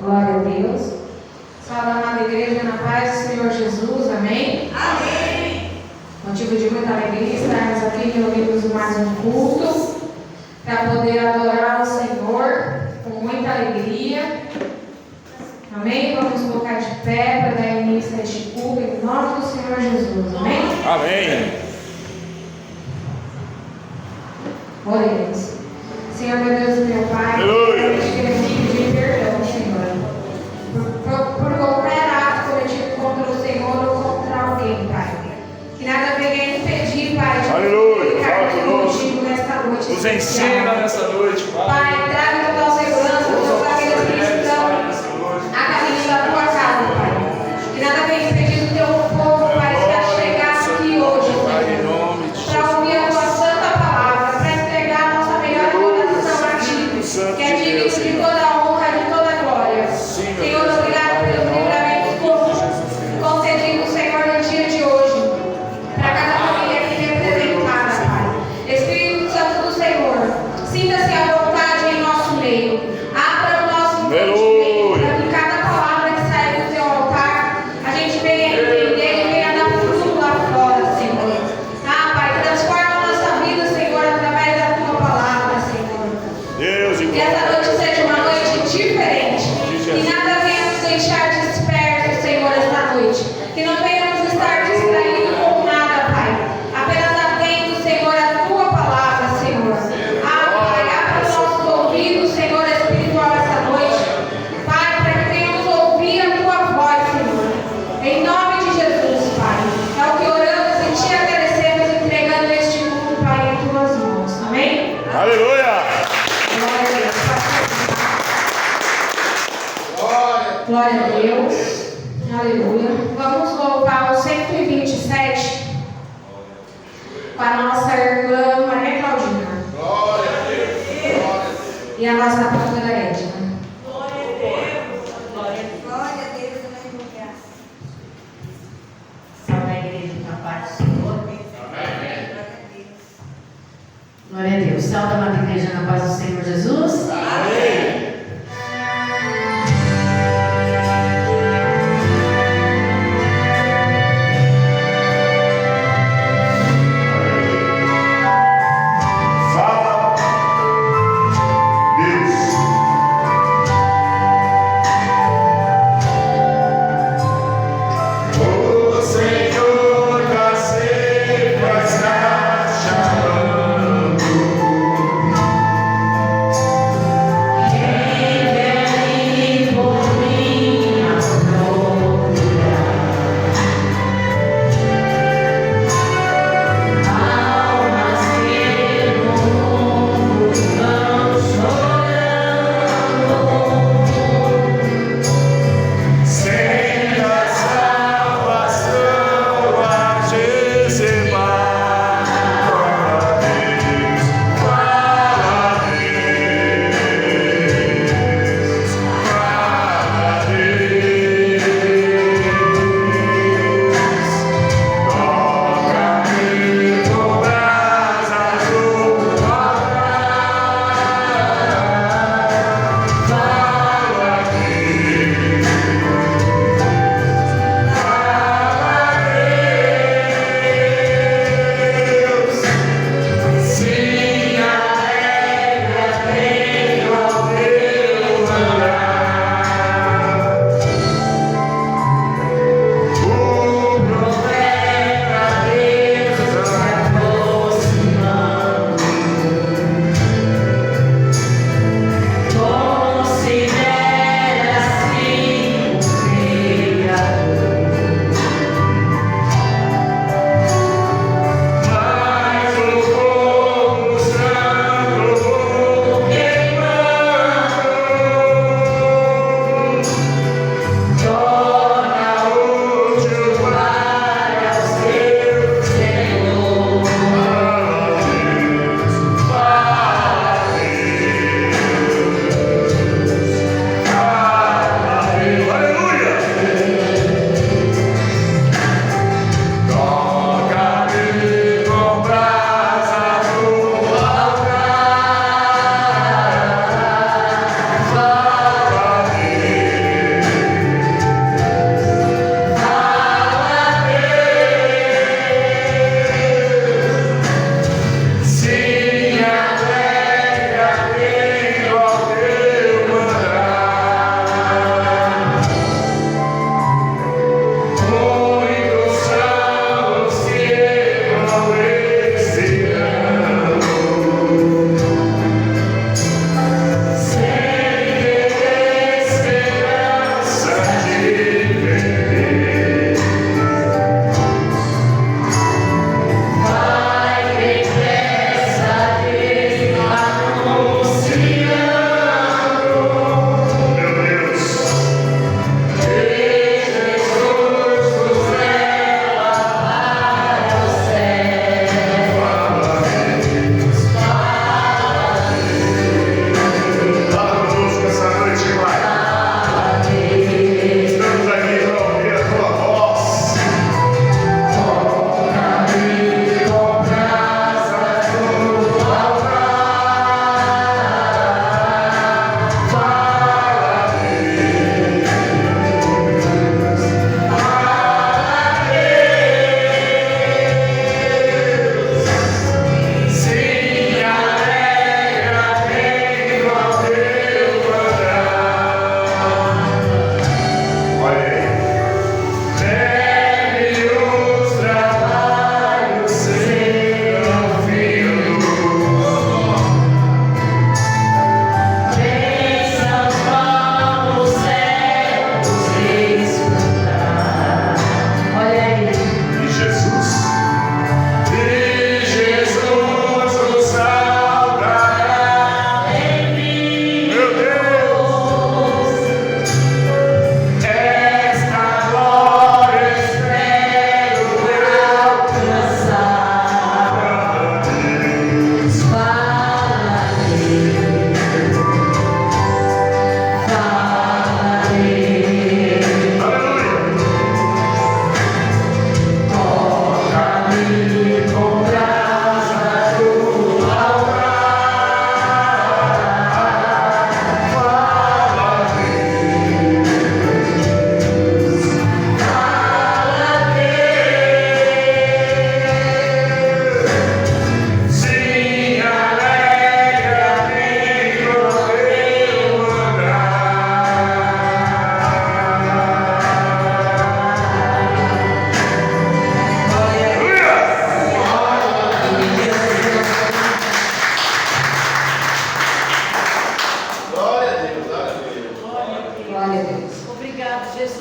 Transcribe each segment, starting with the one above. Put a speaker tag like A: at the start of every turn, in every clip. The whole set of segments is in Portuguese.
A: Glória a Deus. Salve a amada igreja na paz do Senhor Jesus. Amém?
B: Amém.
A: Motivo de muita alegria estarmos aqui reunidos em mais um culto para poder adorar o Senhor com muita alegria. Amém? Vamos colocar de pé para dar início a este culto em nome do Senhor Jesus. Amém?
C: Amém.
A: Oremos. Senhor, meu Deus e meu Pai,
C: Aleluia.
A: eu te queremos pedir perdão, Senhor, por qualquer ato cometido contra o Senhor ou contra alguém, Pai. Que nada venha impedir, Pai, de
C: Aleluia.
A: ficar
C: Fala conosco.
A: contigo nesta noite.
C: Nos ensina nessa noite, Pai.
A: Pai, traga total segurança para todos aqueles que estão a caminho da tua casa, Pai. Que nada venha impedir o teu povo, Pai, de chegar aqui hoje, Senhor, para ouvir a tua santa palavra, para entregar a nossa melhor adoração a ti, que é digno de toda a honra e de toda a glória. Senhor, obrigado pelos livramentos concedidos, Senhor, no dia de hoje, para cada família aqui representada, Pai. Espírito Santo do Senhor, sinta-se à vontade em nosso meio. Abra o nosso entendimento, para que cada palavra que sai do teu altar, a gente venha entender e venha dar fruto lá fora, Senhor. Ah, Pai, transforma a nossa vida, Senhor, através da tua palavra, Senhor.
C: Deus e
A: Que essa noite seja uma noite diferente. Que nada venha nos deixar dispersos, Senhor, esta noite. Que não venhamos estar distraídos com nada, Pai. Apenas atento, Senhor, a tua palavra, Senhor. Ah, Pai, abra os nossos ouvidos, Senhor, espiritual esta noite. Pai, para que venhamos ouvir a tua voz, Senhor. Em nome de Jesus, Pai. É o que oramos e te agradecemos, entregando este mundo, Pai, em tuas mãos. Amém?
C: aleluia.
A: Glória a Deus. Glória a Deus. Aleluia. Vamos louvar o 127 com a nossa irmã Maria Claudina.
C: Glória a Deus.
A: E a nossa pastora Edna.
B: Glória a Deus. Glória a Deus.
D: Salve a igreja na paz do Senhor. Glória a Deus. Salve a amada igreja na paz do Senhor Jesus.
C: Amém. Fala, Deus. O Senhor da sempre está chamando.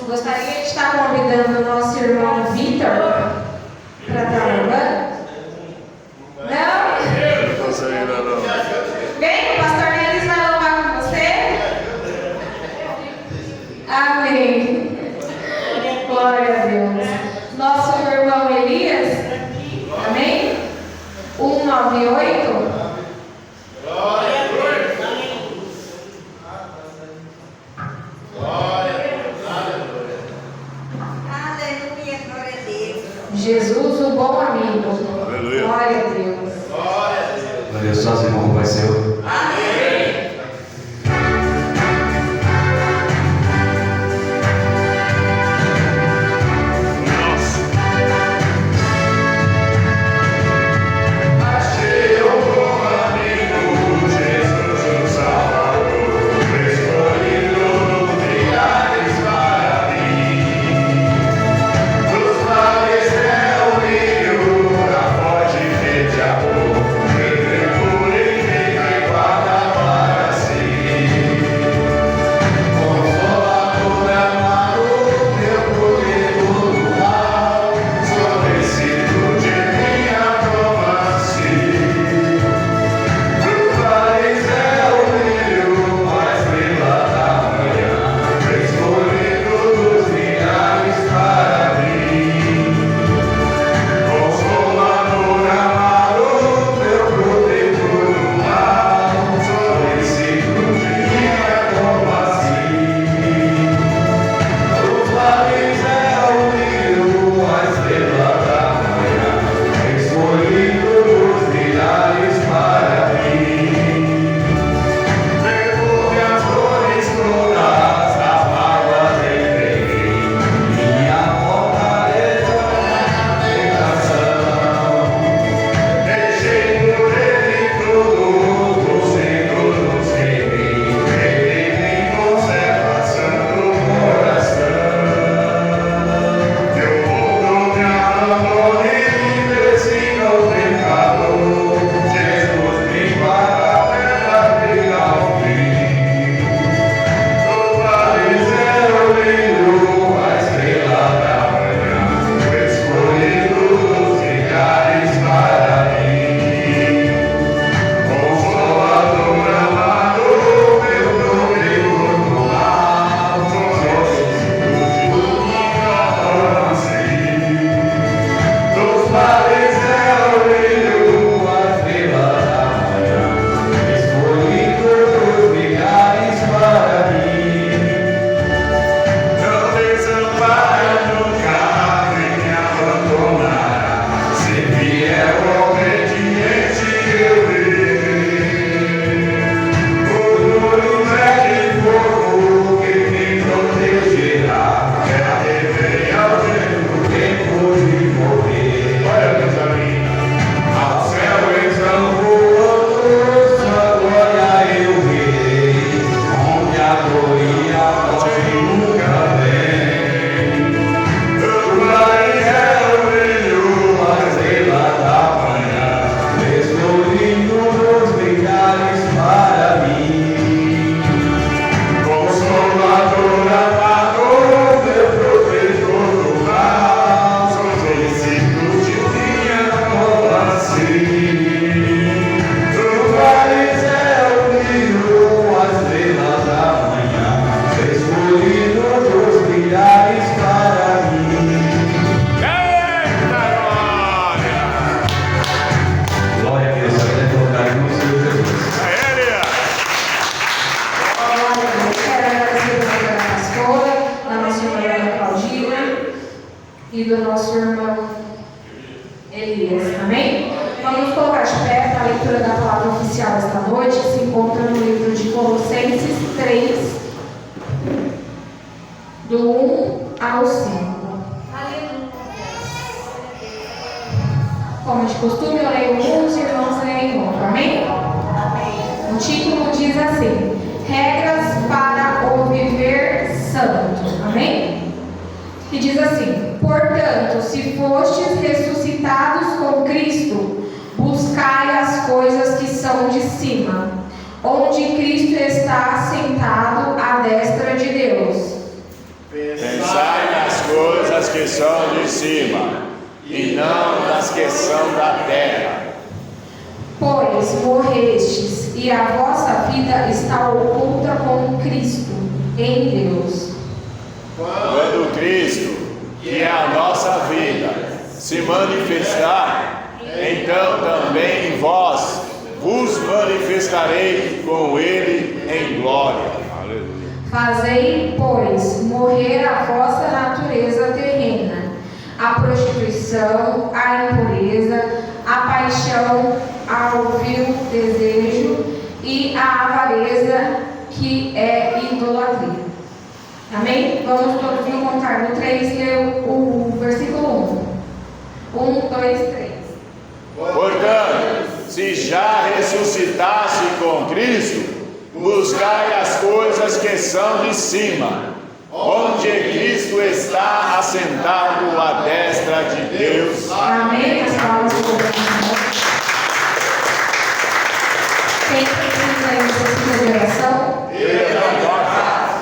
A: Gostaria de estar convidando o nosso irmão Vitor para estar orando. Não?
C: Não estou saindo, não.
A: Vem, o pastor Nelis vai louvar com você. Amém. Glória a Deus. Nosso irmão Elias. Amém? 198. Jesus, o bom amigo.
C: Aleluia.
A: Glória a Deus.
E: Glória a Deus, só irmão com o Pai seu.
B: Amém.
C: Nossa.
A: Achei
C: Eu vou amigo, Jesus o Salvador, escolhido lugares para mim. Dos mares é o rio, a forte rede amor, por ele vai guardar para si. Consolador amado, meu poder do mal, solicito de minha toma-se. Dos mares é o rio, a estrela da manhã, escolhido dos milhares para mim. Consolador amado, meu protetor do mal, solicito de minha toma-se. Dos mares é o rio, a estrela da manhã, escolhido dos milhares para mim. Devolve as dores todas, as mágoas entreguei, minha fortaleza na navegação. Deixei por ele tudo, do Senhor nos reimei, ele me conserva santo coração. Eu vou me abandone e persiga o pecador, Jesus me paga pela briga ao fim. Dos mares é o rio, a estrela da manhã, escolhido dos milhares para mim. Consolador amado, meu protetor do mal, solicito de minha toma-se. Dos mares é o rio, a estrela da manhã, escolhido dos milhares para mim. Não desampara nunca, nem me abandonará. Se vier o obediente, eu irei. O duro é de fogo que me protegerá. Terra reverei ao vento, tempo de morrer. Olha, coisa linda. Ao céu então voando, sua glória eu verei, onde a dor e a morte nunca vem. Dos mares é o rio, a estrela da manhã, escolhido dos milhares para mim. Consolador amado, meu protetor do mal, solicito de minha toma-se. Dos mares é o rio, a estrela da manhã, escolhido dos milhares para mim. Eita glória!
E: Glória a Deus, até colocar em nome do Senhor Jesus.
C: A ele!
A: Glória a Deus. Quero agradecer a doutora pastora, da nossa irmã Ana Claudina e do nosso irmão Elias. Amém? Vamos colocar de pé para a leitura da palavra oficial esta noite, que se encontra no livro de Colossenses 3, do 1 ao 5. Como de costume, eu leio um, os irmãos leem outro. Amém? O título diz assim: Regras para o viver santo. Amém? E diz assim: Portanto, se fostes ressuscitados com Cristo, buscai as coisas que são de cima, onde Cristo está assentado à destra de Deus.
C: que são de cima, e não das que são da terra.
A: Pois morrestes, e a vossa vida está oculta com Cristo em Deus.
C: Quando Cristo, que é a nossa vida, se manifestar, então também vós vos manifestarei com Ele em glória. Aleluia.
A: Fazei, pois, morrer a vossa natureza terrena, a prostituição, a impureza, a paixão, ao vil desejo e a avareza, que é idolatria. Amém? Vamos todos no contar no 3, ler o versículo 1. 1, 2, 3.
C: Portanto, se já ressuscitasse com Cristo, buscai as coisas que são de cima, onde Cristo está assentado à destra de Deus.
A: Amém? As palavras do Senhor. Quem precisa de oração?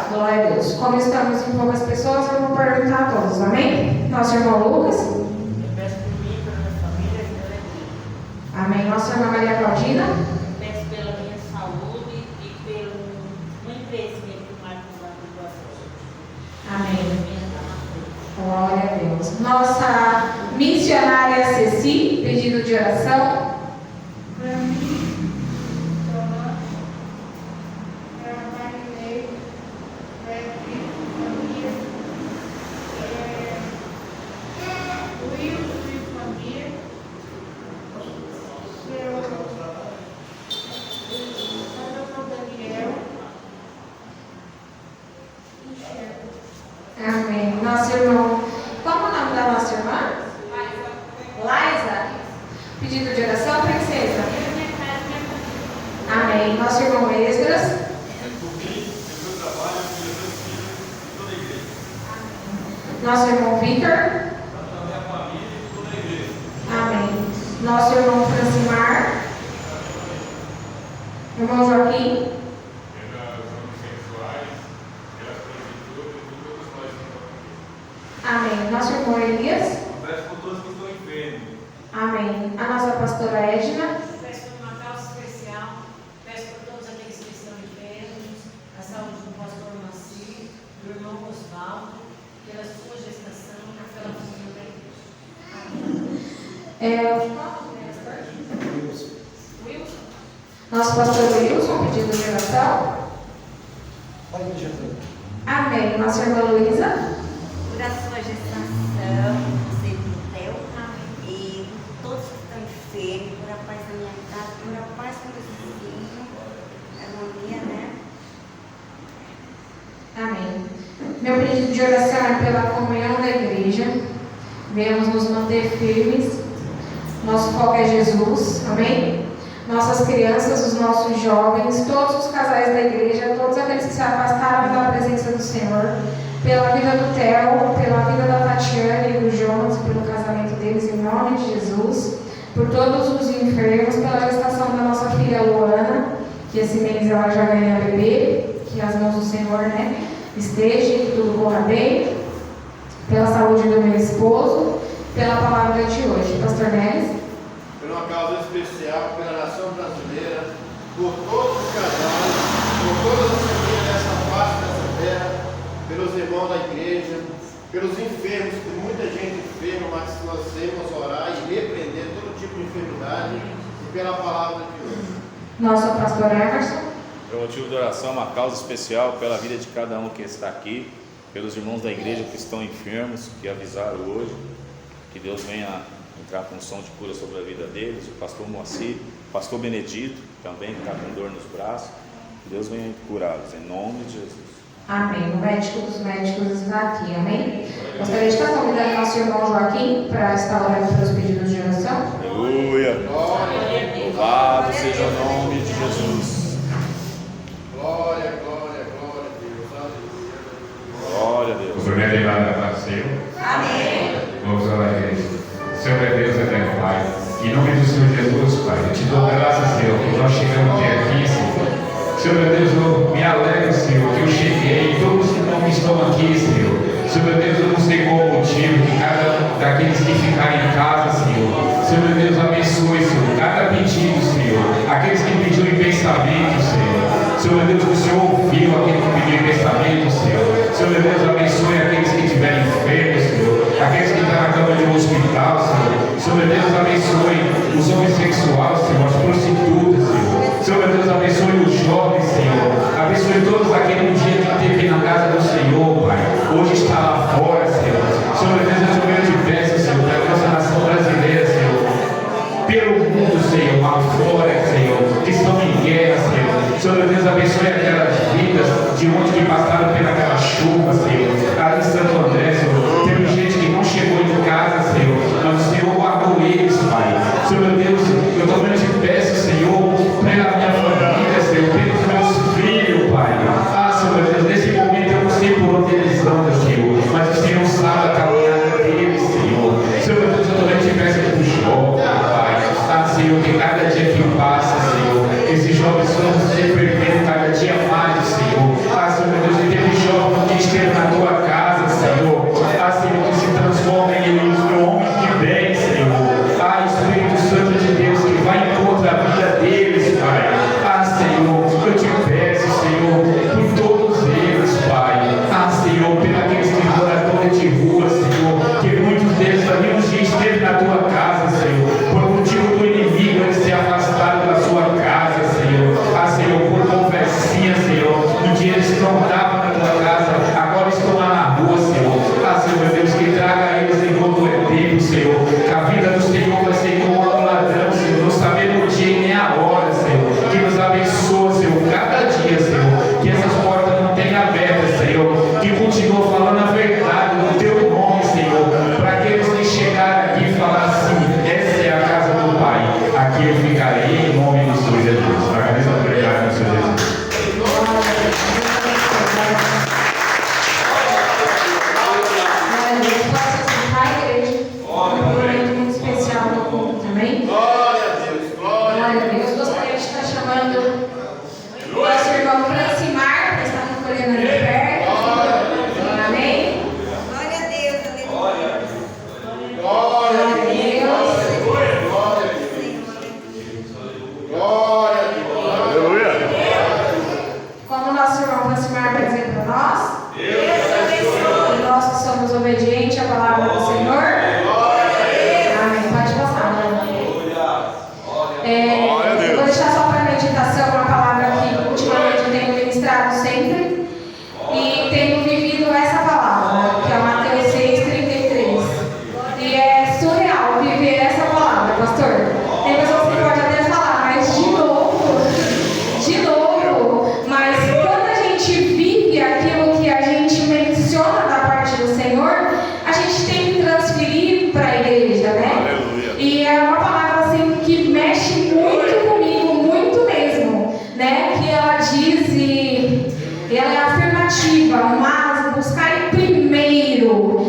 A: Glória a Deus. Como estamos em poucas pessoas, eu vou perguntar a todos. Amém? Nosso irmão Lucas?
B: Eu peço por mim, pela minha família e pela igreja.
A: Amém. Nossa irmã Maria Claudina?
B: Peço pela minha saúde e pelo crescimento do Marco da Doação.
A: Amém. Glória a Deus. Nossa missionária Ceci, pedido de oração.
F: Para mim, para Marinei, para família, Wilson e família, seu Daniel,
A: Amém. Nosso irmão, como o nome da nossa irmã? Laisa. Pedido de oração, princesa. Amém. Nosso irmão Esdras. Nosso irmão Victor. Amém. Nosso irmão Francimar. Irmão Joaquim. Amém. Nosso irmão Elias. Amém. A nossa pastora Edna.
G: Peço por uma causa especial, peço por todos aqueles que estão enfermos, a saúde do pastor Maci, do irmão Osvaldo, pela sua gestação e pela família da igreja. Wilson.
A: Nosso pastor Wilson, pedido de oração. Amém. Nossa irmã Luísa.
H: Por a sua gestação, você Theo, e por todos que estão enfermos, por a paz da minha casa, por a paz com os vizinhos, harmonia, né?
A: Amém. Meu pedido de oração é pela comunhão da igreja. Venhamos nos manter firmes. Nosso foco é Jesus. Amém? Nossas crianças, os nossos jovens, todos os casais da igreja, todos aqueles que se afastaram da presença do Senhor, pela vida do Theo, pela vida da Tatiana e do Jonas, pelo casamento deles, em nome de Jesus, por todos os enfermos, pela gestação da nossa filha Luana, que esse mês ela já ganha bebê, que as mãos do Senhor, né, esteja, que tudo corra bem, pela saúde do meu esposo, pela palavra de hoje. Pastor Neres?
I: Por uma causa especial, pela nação brasileira, por todos os casais, por todas as famílias dessa parte dessa terra, pelos irmãos da igreja, pelos enfermos, tem muita gente enferma, mas que nós temos orar e repreender todo tipo de enfermidade, e pela palavra de hoje.
A: Nosso pastor Emerson.
E: Pelo motivo de oração, uma causa especial pela vida de cada um que está aqui, pelos irmãos da igreja que estão enfermos, que avisaram hoje, que Deus venha entrar com som de cura sobre a vida deles, o pastor Moacir, o pastor Benedito, também que está com dor nos braços, que Deus venha curá-los, em nome de Jesus.
A: Amém. O médico dos médicos está aqui. Amém. Gostaria de estar convidando nosso irmão Joaquim para estar orando pelos pedidos de oração.
E: Aleluia. Louvado seja o nome de Jesus.
I: Glória, glória, glória a Deus. Aleluia.
E: Glória a Deus.
C: O primeiro ligado é para o Senhor.
H: Amém.
C: Vamos orar, igreja. Senhor é Deus, eterno Pai. Em nome do Senhor Jesus, Pai, eu te dou graças, Senhor, que nós chegamos até aqui, Senhor. Senhor meu Deus, eu me alegro, Senhor, que eu cheguei, todos que não estão aqui, Senhor. Senhor meu Deus, eu não sei qual o motivo que
J: daqueles que ficarem em casa, Senhor. Senhor, meu Deus, abençoe, Senhor, cada pedido, Senhor. Aqueles que pediram em pensamento, Senhor. Senhor, meu Deus, que o Senhor ouviu aquele que pediu em pensamento, Senhor. Senhor, meu Deus, abençoe aqueles que estiverem enfermos, Senhor. Aqueles que estão na cama de um hospital, Senhor. Senhor, meu Deus, abençoe os homossexuais, Senhor, as prostitutas, Senhor. Senhor, meu Deus, abençoe os jovens, Senhor. Abençoe todos aqueles dia que esteve na casa do Senhor, Pai. Hoje está lá fora, Senhor. Senhor, meu Deus, eu te peço, Senhor, para a nossa nação brasileira, Senhor. Pelo mundo, Senhor, lá fora, Senhor, que estão em guerra, Senhor. Senhor, meu Deus, abençoe aquelas vidas de onde que passaram pelaquela chuva, Senhor. Ali em Santo André, Senhor. Teve gente que não chegou em casa, Senhor, mas o Senhor guardou eles, Pai. Senhor, meu Deus, eu também te peço, Senhor, pela minha família, Senhor, pelos meus filhos, Pai. Ah, Senhor, meu Deus, nesse momento eu não sei por onde eles andam, Senhor, mas o Senhor sabe a caminhada deles, Senhor. Senhor, meu Deus, eu também te peço que tu jovens, Pai. Ah, Senhor, que cada dia que passa, Senhor, esses jovens vão se perdendo cada dia mais, Senhor. Ah, Senhor, meu Deus, e teve jovem que esteve na tua casa, Senhor. Ah, Senhor, que se transforma em homens de bem, Senhor. Ah, Espírito Santo de Deus, que vai em contra a vida deles, Pai. Ah, Senhor, eu te peço, Senhor, por todos eles, Pai. Ah, Senhor, por aqueles que moradores de rua, Senhor, que muitos deles ali um dia esteve na tua casa, Senhor. Por motivo do inimigo, eles se afastaram da sua casa, Senhor. Ah, Senhor, por conversinha, Senhor. Um dia eles não estavam na tua casa, agora estão lá na rua, Senhor. Ah, Senhor, meu Deus, que traga eles enquanto é tempo, Senhor. Que a vida do Senhor vai ser como um ladrão, Senhor, não sabendo o dia e nem a hora, Senhor. Que nos abençoa, Senhor, cada dia, Senhor. Que essas portas não tenham abertas, Senhor. Que continua falando a verdade no teu nome, Senhor. Para aqueles que chegarem aqui e falar assim: essa é a casa do Pai. Aqui eu ficarei em nome do Senhor Jesus. Agradeço a obrigado, Senhor Jesus.
I: Glória a Deus, glória a Deus.
A: Gostaria de estar chamando o nosso irmão Francimar, que está recolhendo ali perto. Amém?
H: Glória a Deus, aleluia.
I: Glória a Deus. Glória a Deus.
C: Aleluia.
A: Como o nosso irmão Francimar vai dizer para nós, e nós que somos obedientes à palavra do Senhor. Amém. Pode passar, né?
C: Glória a Deus.
A: Vou deixar só para meditação uma palavra que ultimamente eu tenho ministrado sempre e tenho vivido essa palavra, que é Mateus 6:33. E é surreal viver essa palavra, pastor. Tem pessoas que podem até falar, mas de novo, mas quando a gente vive aquilo que a gente menciona da parte do Senhor, a gente tem que transferir para a igreja, né?
C: Aleluia.
A: E é uma palavra assim que mexe muito comigo, muito mesmo, né? Que ela diz e ela é afirmativa, mas buscar em primeiro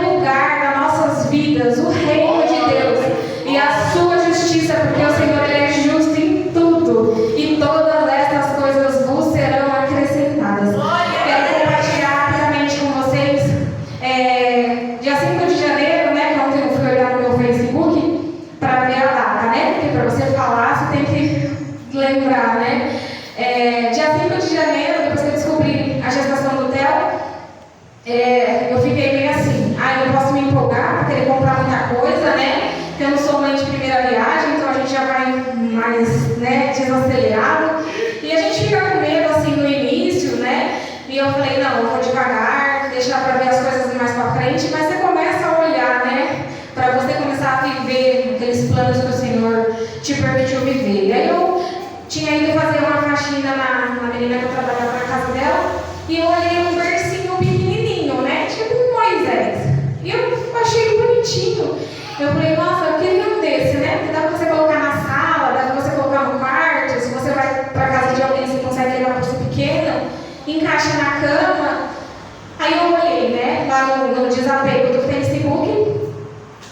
A: lugar nas nossas vidas o reino de Deus e a sua justiça, porque o Senhor ele é justo em tudo e todas estas coisas vos serão acrescentadas. Quero compartilhar rapidamente com vocês dia 5 de janeiro, né? Que ontem eu fui olhar no meu Facebook para ver a data, né? Porque para você falar, você tem que lembrar, né? Dia 5 de janeiro, depois que eu descobri a gestação do Theo, eu fiquei meio assim, eu não posso me empolgar para querer comprar muita coisa, né? Porque eu não sou mãe de primeira viagem, então a gente já vai mais, né, desacelerado. E a gente fica com medo assim no início, né? E eu falei, não, eu vou devagar, deixar para ver as coisas mais para frente, mas você começa a olhar, né? Para você começar a viver aqueles planos que o Senhor te permitiu viver. E aí eu tinha ido fazer uma faxina na menina que eu trabalhava na casa dela, e eu olhei um versinho pequenininho, né? Tipo um Moisés. E eu achei bonitinho. Eu falei, nossa, eu queria um desse, né? Porque dá pra você colocar na sala, dá pra você colocar no quarto, se você vai pra casa de alguém, você consegue levar por ser pequena, encaixa na cama. Aí eu olhei, né? Lá no desapego do Facebook.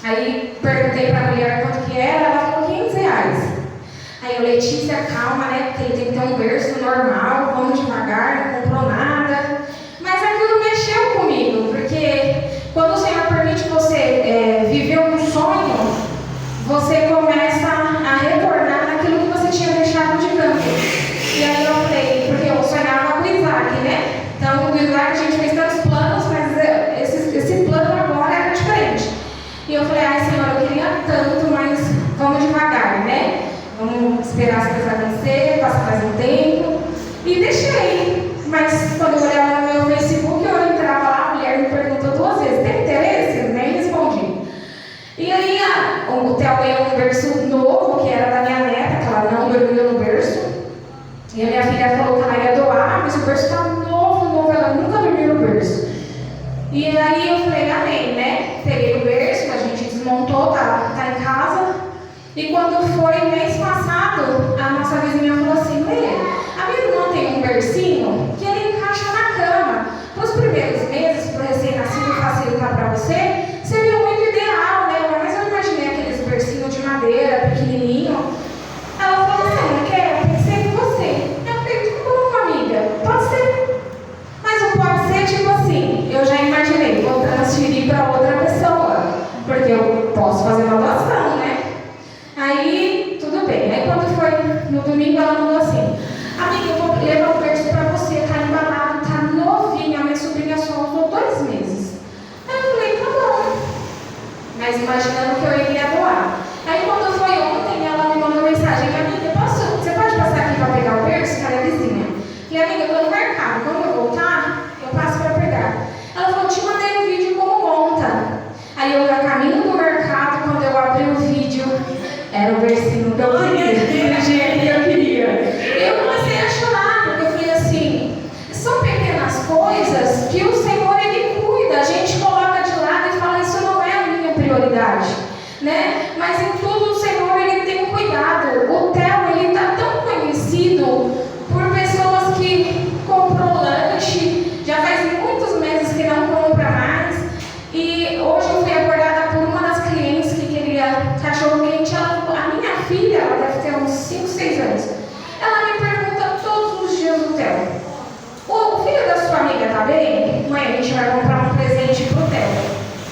A: Aí perguntei pra mulher quanto que era, ela falou R$500. Aí eu, Letícia, calma, né? Porque tem que ter um berço normal, vamos devagar, não comprou nada. Mas aquilo mexeu comigo, porque quando o Senhor permite você imaginando que eu iria doar. Aí quando foi ontem, ela me mandou mensagem: amiga, você pode passar aqui para pegar o berço? Que era a vizinha. Falei: amiga, eu estou no mercado, quando eu voltar, eu passo para pegar. Ela falou: te mandei um vídeo como monta. Aí eu, a caminho do mercado, quando eu abri o vídeo, era o versinho que eu queria, do jeito que eu queria. Eu comecei a chorar, porque eu falei assim: são pequenas coisas que o Senhor, Ele cuida. A gente coloca de lado e fala: isso não é a minha prioridade, né? Mas em tudo o Senhor, Ele tem cuidado. O Theo, ele está tão conhecido por pessoas que comprou lanche, já faz muitos meses que não compra mais. E hoje eu fui abordada por uma das clientes que queria cachorro quente. A minha filha, ela deve ter uns 5, 6 anos. Ela me pergunta todos os dias do Theo: o filho da sua amiga tá bem? Mãe, a gente vai comprar um presente pro Theo.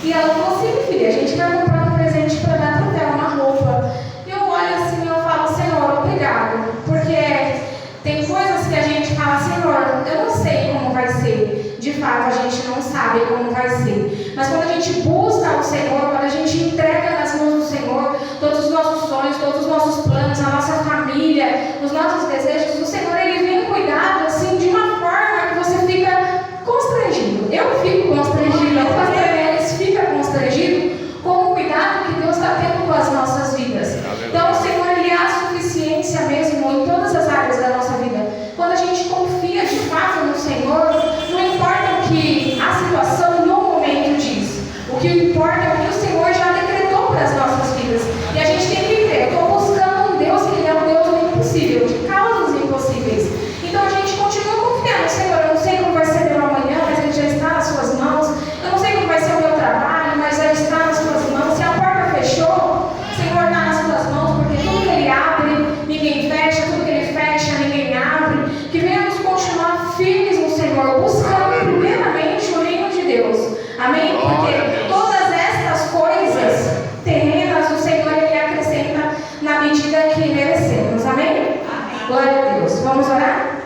A: E ela falou: sim, filha, a gente vai comprar um presente para dar pro Theo, uma roupa. E eu olho assim e eu falo: Senhor, obrigado. Porque tem coisas que a gente fala: Senhor, eu não sei como vai ser. De fato, a gente não sabe como vai ser. Mas quando a gente busca o Senhor, quando a gente entrega nas mãos do Senhor todos os nossos sonhos, todos os nossos planos, a nossa família, os nossos desejos, o Senhor, Ele vem cuidado assim de uma forma que você fica constrangido. Eu fico constrangido, o pastor Elis fica constrangido com o cuidado que Deus está tendo com as nossas vidas. Então o Senhor, Ele há suficiência mesmo em todas as áreas da nossa vida. Quando a gente confia de fato no Senhor, não importa o que a situação no momento diz. O que importa é o que o Senhor já decretou para as nossas vidas. E a gente tem que ver: eu estou buscando um Deus que Ele é um Deus do impossível, de causas impossíveis. Então a gente continua confiando: Senhor, eu não sei como vai ser meu amanhã, mas Ele já está nas suas mãos. Eu não sei como vai ser o meu trabalho, mas já está nas suas mãos. Se a porta fechou, Senhor, está nas suas mãos, porque tudo que Ele abre, ninguém fecha, tudo que Ele fecha, ninguém abre. Que venhamos continuar firmes no Senhor, buscando primeiramente o reino de Deus. Amém? Porque todas estas coisas terrenas o Senhor, Ele acrescenta na medida que merecemos. Amém? Glória a Deus. Vamos orar?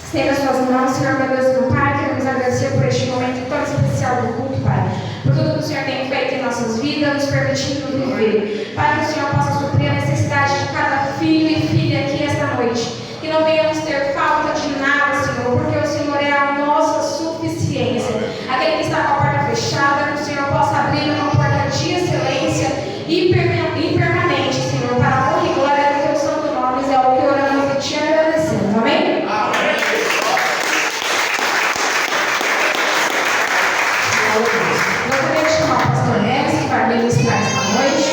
A: Estenda as suas mãos, Senhor, meu Deus e meu Pai. Queremos agradecer por este momento tão especial do culto, Pai. Por tudo que o Senhor tem feito em nossas vidas, nos permitindo viver. Pai, que o Senhor possa suprir a necessidade de cada filho e filha aqui esta noite. Que não venhamos ter falta de nada, Senhor, porque o Senhor é a nossa suficiência. Aquele que está com a porta fechada, que o Senhor possa abrir uma porta de excelência e permanente, Senhor, para a honra e glória do Teu santo nome. É o que oramos e te agradecemos. Amém?
C: Amém.
A: Gostaria de chamar o pastor Neves, que vai ministrar esta noite.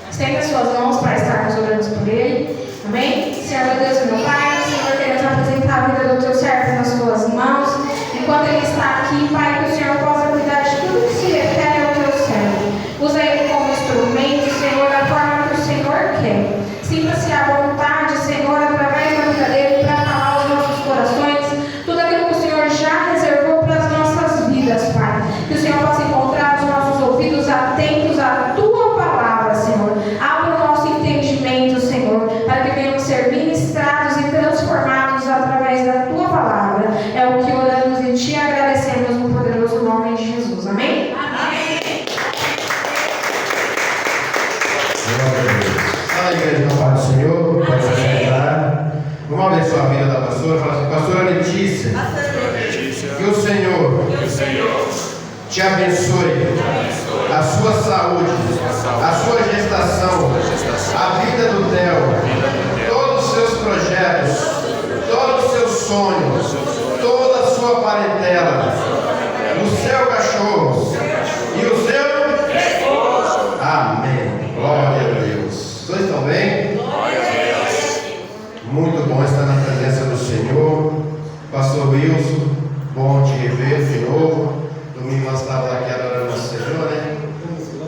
A: Estenda as suas mãos para estarmos orando por ele. Amém? Senhor, meu Deus e meu Pai, Senhor, queremos apresentar a vida do Teu servo nas Tuas mãos. Enquanto ele está aqui, Pai, que o Senhor possa cuidar de tudo que se refere ao Teu servo. Usa ele como instrumento, Senhor, da forma que o Senhor quer. Sinta-se à vontade, Senhor, através da vida dele, para falar aos nossos corações tudo aquilo que o Senhor já reservou para as nossas vidas, Pai. Que o Senhor possa encontrar os nossos ouvidos atentos à Tua palavra, Senhor. Abra o nosso entendimento, Senhor, para que venhamos ser ministrados e transformados através da Tua palavra. É o que oramos e Te agradecemos no poderoso nome de Jesus. Amém?
H: Amém.
I: Fala, igreja, na paz do Senhor. Pode se sentar. Vamos abençoar a vida da pastora. Fala assim: pastora Letícia, que o Senhor te abençoe, a sua saúde, a sua gestação, a vida do Theo, todos os seus projetos, todos os seus sonhos, toda a sua parentela, o seu cachorro e o seu esposo. Amém. Glória a Deus. Vocês estão bem? Muito bom estar na presença do Senhor. Pastor Wilson, bom te rever de novo. Domingo nós estávamos aqui adorando o Senhor, né?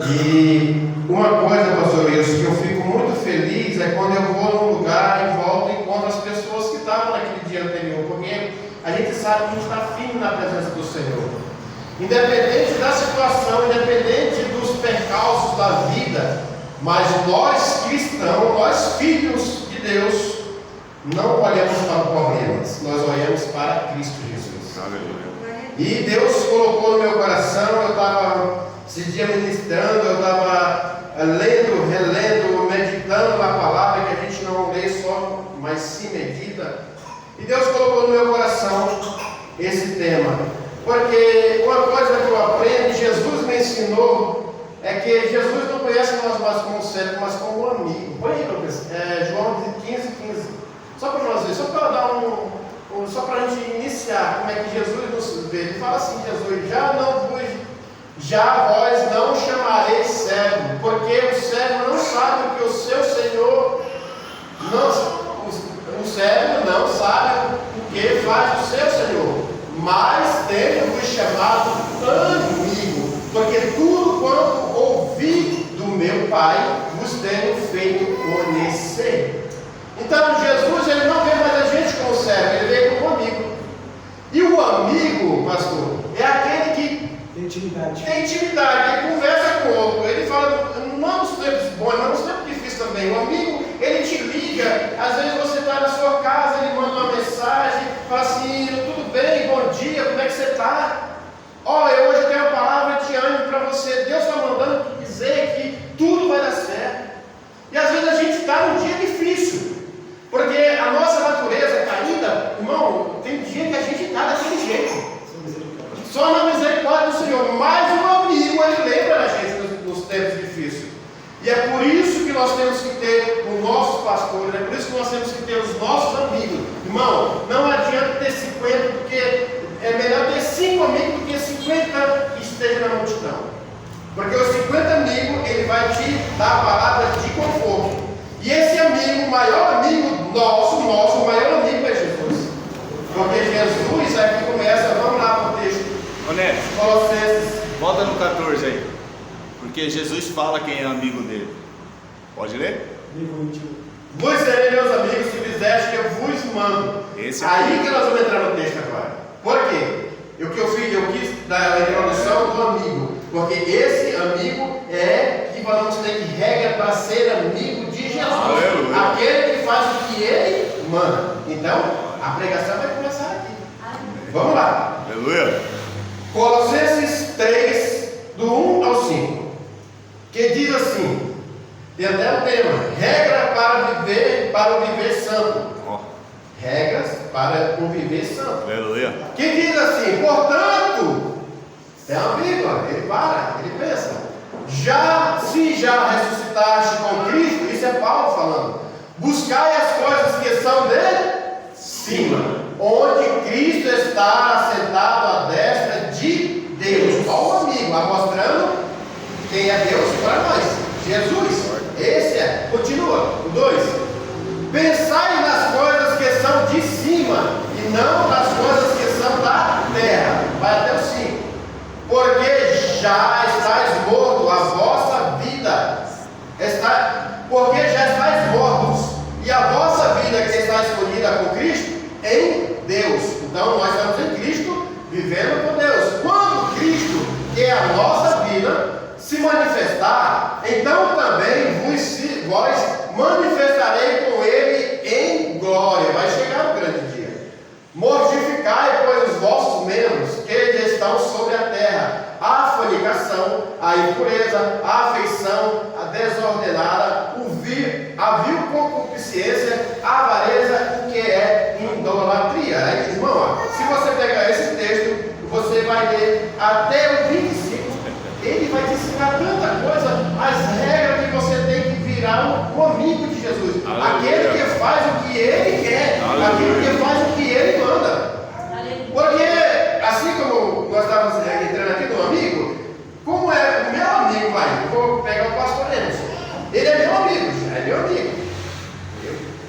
I: E uma coisa, pastor Wilson, que eu fico muito feliz é quando eu vou num lugar e volto e encontro as pessoas que estavam naquele dia anterior, porque a gente sabe que a gente está firme na presença do Senhor. Independente da situação, independente dos percalços da vida, mas nós cristãos, nós filhos de Deus, não olhamos para problemas, nós olhamos para Cristo Jesus.
C: Aleluia.
I: E Deus colocou no meu coração, eu estava Esse dia ministrando, eu estava lendo, relendo, meditando na palavra, que a gente não lê só, mas se medita. E Deus colocou no meu coração esse tema. Porque uma coisa que eu aprendo, Jesus me ensinou, é que Jesus não conhece nós mais como servo, mas como um amigo. Põe aí, Lucas, João 15:15. Só para nós ver, só para dar só para a gente iniciar como é que Jesus nos vê. Ele fala assim, Jesus, já vós não chamareis servo, porque o servo não sabe o que o seu Senhor o servo não sabe o que faz o seu Senhor, mas tenho-vos chamado amigo, porque tudo quanto ouvi do meu Pai vos tenho feito conhecer. Então Jesus, ele não vê mais a gente como servo, ele vê como amigo. E o amigo, pastor, é aquele que tem intimidade, ele conversa com o outro, ele fala, não nos tempos bons, não nos tempos difíceis também. O amigo, ele te liga, às vezes você está na sua casa, ele manda uma mensagem, fala assim, tudo bem, bom dia, como é que você está? Eu hoje tenho uma palavra de ânimo para você, Deus está mandando dizer que tudo vai dar certo. E às vezes a gente está num dia difícil, porque a nossa natureza caída, irmão, tem dia que a gente está daquele jeito. Só na misericórdia do Senhor. Mas o amigo, ele lembra a gente nos tempos difíceis. E é por isso que nós temos que ter os nossos pastores, é por isso que nós temos que ter os nossos amigos. Irmão, não adianta ter 50, porque é melhor ter 5 amigos do que 50 que estejam na multidão. Porque os 50 amigos, ele vai te dar a palavra de conforto. E esse amigo, o maior amigo nosso, o maior amigo é Jesus. Porque Jesus é que começa, vamos lá para o texto.
C: Neto,
I: Colossenses.
C: volta no 14 aí. Porque Jesus fala quem é amigo dele. Pode ler?
I: Vos serei meus amigos se fizeste que eu vos mando.
C: Esse é
I: aí que nós vamos entrar no texto agora. Por quê? Eu quis dar a introdução do amigo. Porque esse amigo é que vamos ter que regra para ser amigo de Jesus.
C: Aleluia.
I: Aquele que faz o que ele manda. Então, a pregação vai começar aqui. Vamos lá.
C: Aleluia.
I: Colossenses 3, do 1 ao 5. Que diz assim, tem até um tema, regra para o viver santo. Regras para o viver santo.
C: Aleluia.
I: Que diz assim, portanto, é uma vírgula, ele para, ele pensa, se já ressuscitaste com Cristo, isso é Paulo falando, buscai as coisas que são de cima, onde Cristo está assentado à destra de Deus. Olha o amigo, mostrando quem é Deus para nós, Jesus. Esse é, continua, o 2. Pensai nas coisas que são de cima e não nas coisas que são da terra. Vai até o 5. Porque já estáis mortos, a vossa vida porque já estáis mortos, e a vossa vida que está escolhida com Cristo em Deus. Então nós estamos em Cristo, vivendo com Deus. Quando Cristo, que é a nossa vida, se manifestar, então também vós manifestarei com Ele em glória. Vai chegar o grande dia. Mortificai, pois, os vossos membros que estão sobre a terra: a fornicação, a impureza, a afeição, a desordenada, a vil concupiscência, a avareza, o que é idolatria. Aí, irmão, se você pegar esse texto, você vai ler até o 25. Ele vai te ensinar tanta coisa, as regras que você tem que virar um amigo de Jesus.
C: Aleluia.
I: Aquele que faz o que ele quer,
C: Aleluia.
I: aquele que faz o que ele manda. Porque, assim como nós estávamos entrando aqui no amigo, como é o meu amigo, vou pegar o pastor Emerson. Ele é meu amigo, é meu amigo.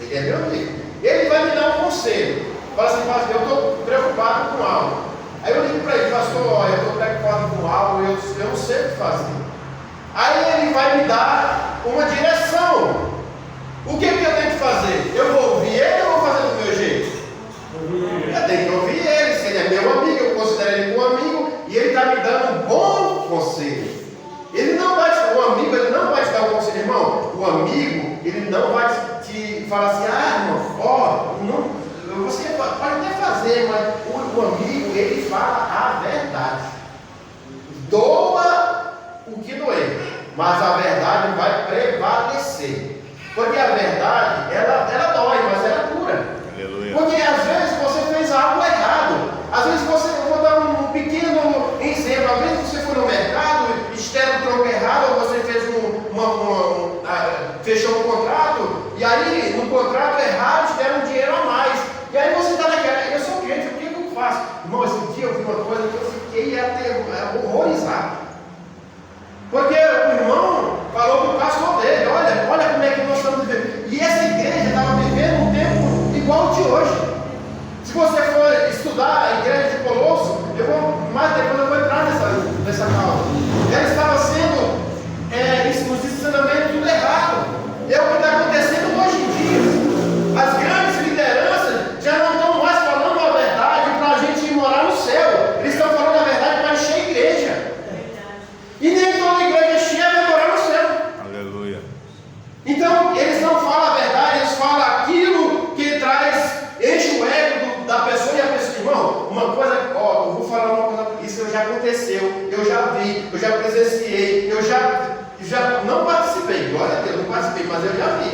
I: Ele é meu amigo. Ele vai me dar um conselho. Fala assim, pastor, eu estou preocupado com algo. Aí eu ligo para ele, pastor, eu estou preocupado com algo, eu não sei o que fazer. Aí ele vai me dar uma direção. O que eu tenho que fazer? Eu vou ouvir ele ou vou fazer do meu jeito? Eu tenho que ouvir ele. Se ele é meu amigo, eu considero ele como amigo, e ele está me dando um bom conselho. Ele não vai te dar um amigo, ele não vai te dar um conselho, irmão. O amigo, ele não vai te falar assim, irmão, não. Você pode até fazer, mas o amigo, ele fala a verdade. Doa mas a verdade vai prevalecer. Porque a verdade, ela dói, mas ela cura.
C: Aleluia.
I: Porque às vezes você fez algo errado. Às vezes eu vou dar um pequeno exemplo. Às vezes você foi no mercado e te deram um troco errado, ou você fez fechou um contrato, e aí no contrato errado te deram um dinheiro a mais. E aí você está naquela, eu sou crente, o que eu faço? Irmão, esse dia eu vi uma coisa que eu fiquei horrorizado. Porque o irmão falou para o pastor dele, olha como é que nós estamos vivendo. E essa igreja estava vivendo um tempo igual ao de hoje. Se você for estudar a igreja de Colosso, mais depois eu vou entrar nessa causa. Ela estava sendo os ensinamentos tudo errado. É o que está acontecendo hoje em dia. As grandes lideranças já não estão mais falando a verdade para a gente ir morar no céu. Eles estão falando a verdade para encher a igreja. E nem toda igreja cheia vai morar no céu.
C: Aleluia.
I: Então, eles não falam a verdade, eles falam aquilo que enche o ego da pessoa e a pessoa, irmão, uma coisa, eu vou falar uma coisa, isso já aconteceu, eu já vi, eu já presenciei, eu já não participei, glória a Deus, não participei, mas eu já vi.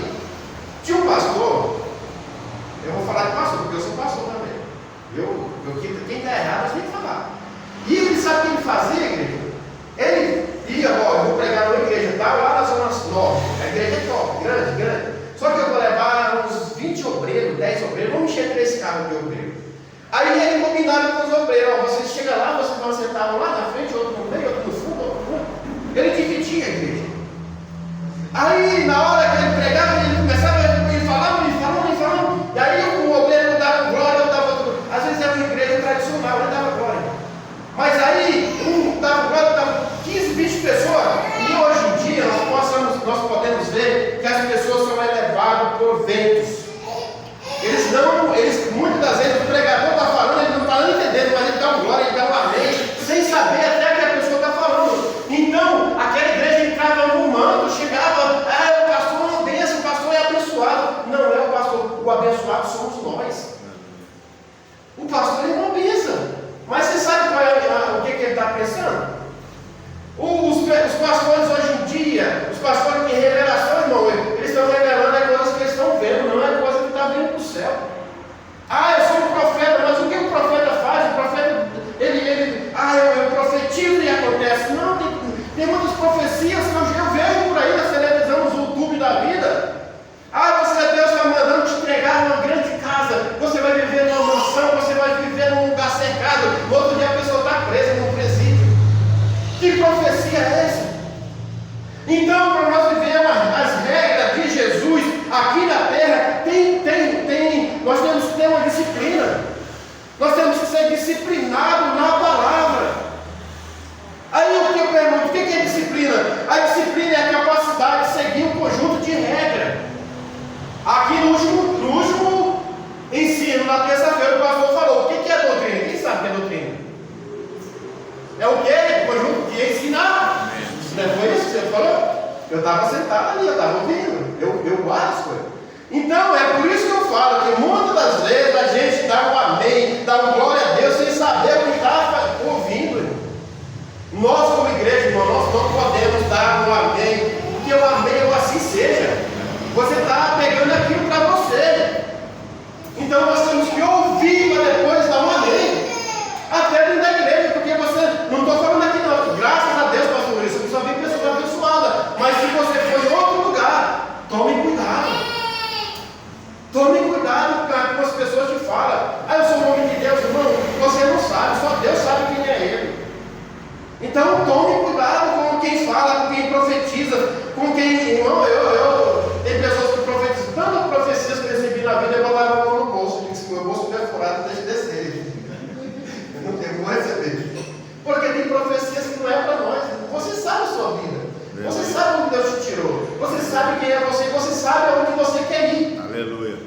I: Tinha um pastor, eu vou falar de pastor, porque eu sou pastor também. Quem está errado, tem que falar. E ele sabe o que ele fazia, igreja? Ele ia, eu vou pregar numa igreja, tá lá na Zona Norte, a igreja é top, grande. Só que eu vou levar uns 20 obreiros, 10 obreiros, vamos encher 3 carros de obreiro. Aí ele combinava com os obreiros, vocês chegam lá, vocês vão sentar um lá na frente, outro no meio, outro no fundo, outro no fundo. Ele dividia a igreja. Aí na hora que ele pregava, ele começava, ele falava, e aí o obreiro dava glória, eu dava glória. Às vezes era uma igreja tradicional, ele dava glória. Mas aí um dava glória, dava 15, 20 pessoas. E hoje em dia nós podemos ver que as pessoas são elevadas por ventos. Muitas das vezes o pregador está falando, ele não está nem entendendo, mas ele dá um glória, ele dá um amém, sem saber até que a pessoa está falando. Então, aquela igreja entrava no manto, chegava, o pastor é uma bênção, o pastor é abençoado. Não é o pastor, o abençoado somos nós. O pastor é uma bênção. Mas você sabe o que ele está pensando? Os pastores hoje em dia, os pastores de revelação, irmão, eles estão revelando coisas que eles estão vendo, não é coisa que está vindo do céu. Eu sou um profeta, mas o que o profeta faz? O profeta, eu profetizo e acontece. Não, tem muitas profecias que eu vejo por aí na televisão, no YouTube da vida. Deus está mandando te entregar uma grande casa, você vai viver numa mansão, você vai viver num lugar cercado, no outro dia a pessoa está presa num presídio. Que profecia é essa? Então, para nós vivermos as regras de Jesus aqui na terra, nós temos que ter uma disciplina. Nós temos que ser disciplinados na palavra. Aí o que eu pergunto, o que é disciplina? A disciplina é a capacidade de seguir um conjunto de regras. Aqui no último ensino, na terça-feira, o pastor falou, o que é doutrina? Quem sabe o que é doutrina? É o quê? O conjunto de ensinar. Não foi isso que você falou? Eu estava sentado ali, eu estava ouvindo. Eu guardo as coisas. Então, é por isso que eu falo que muitas das vezes a gente dá um amém, dá um glória a Deus, sem saber o que está ouvindo. Nós, como igreja, irmão, nós não podemos dar um amém, porque o amém é assim seja. Você está pegando aquilo para você. Então, nós temos que ouvir para depois dar um amém. Até dentro da igreja, porque você, não estou falando aqui não, graças a Deus, pastor, isso eu só vi pessoas abençoadas, mas se você for em outro lugar, tome cuidado. Tome cuidado com as pessoas que falam, eu sou um homem de Deus, irmão, você não sabe, só Deus sabe quem é ele. Então tome cuidado com quem fala, com quem profetiza, com quem, irmão, tem pessoas que profetizam, tantas profecias que eu recebi na vida, eu botava a mão no bolso, disse, meu bolso perfurado, deixa descer. Eu vou receber. Porque tem profecias que não é para nós. Você sabe a sua vida. Você sabe onde Deus te tirou. Você sabe quem é você. Você sabe aonde você quer ir.
C: Aleluia.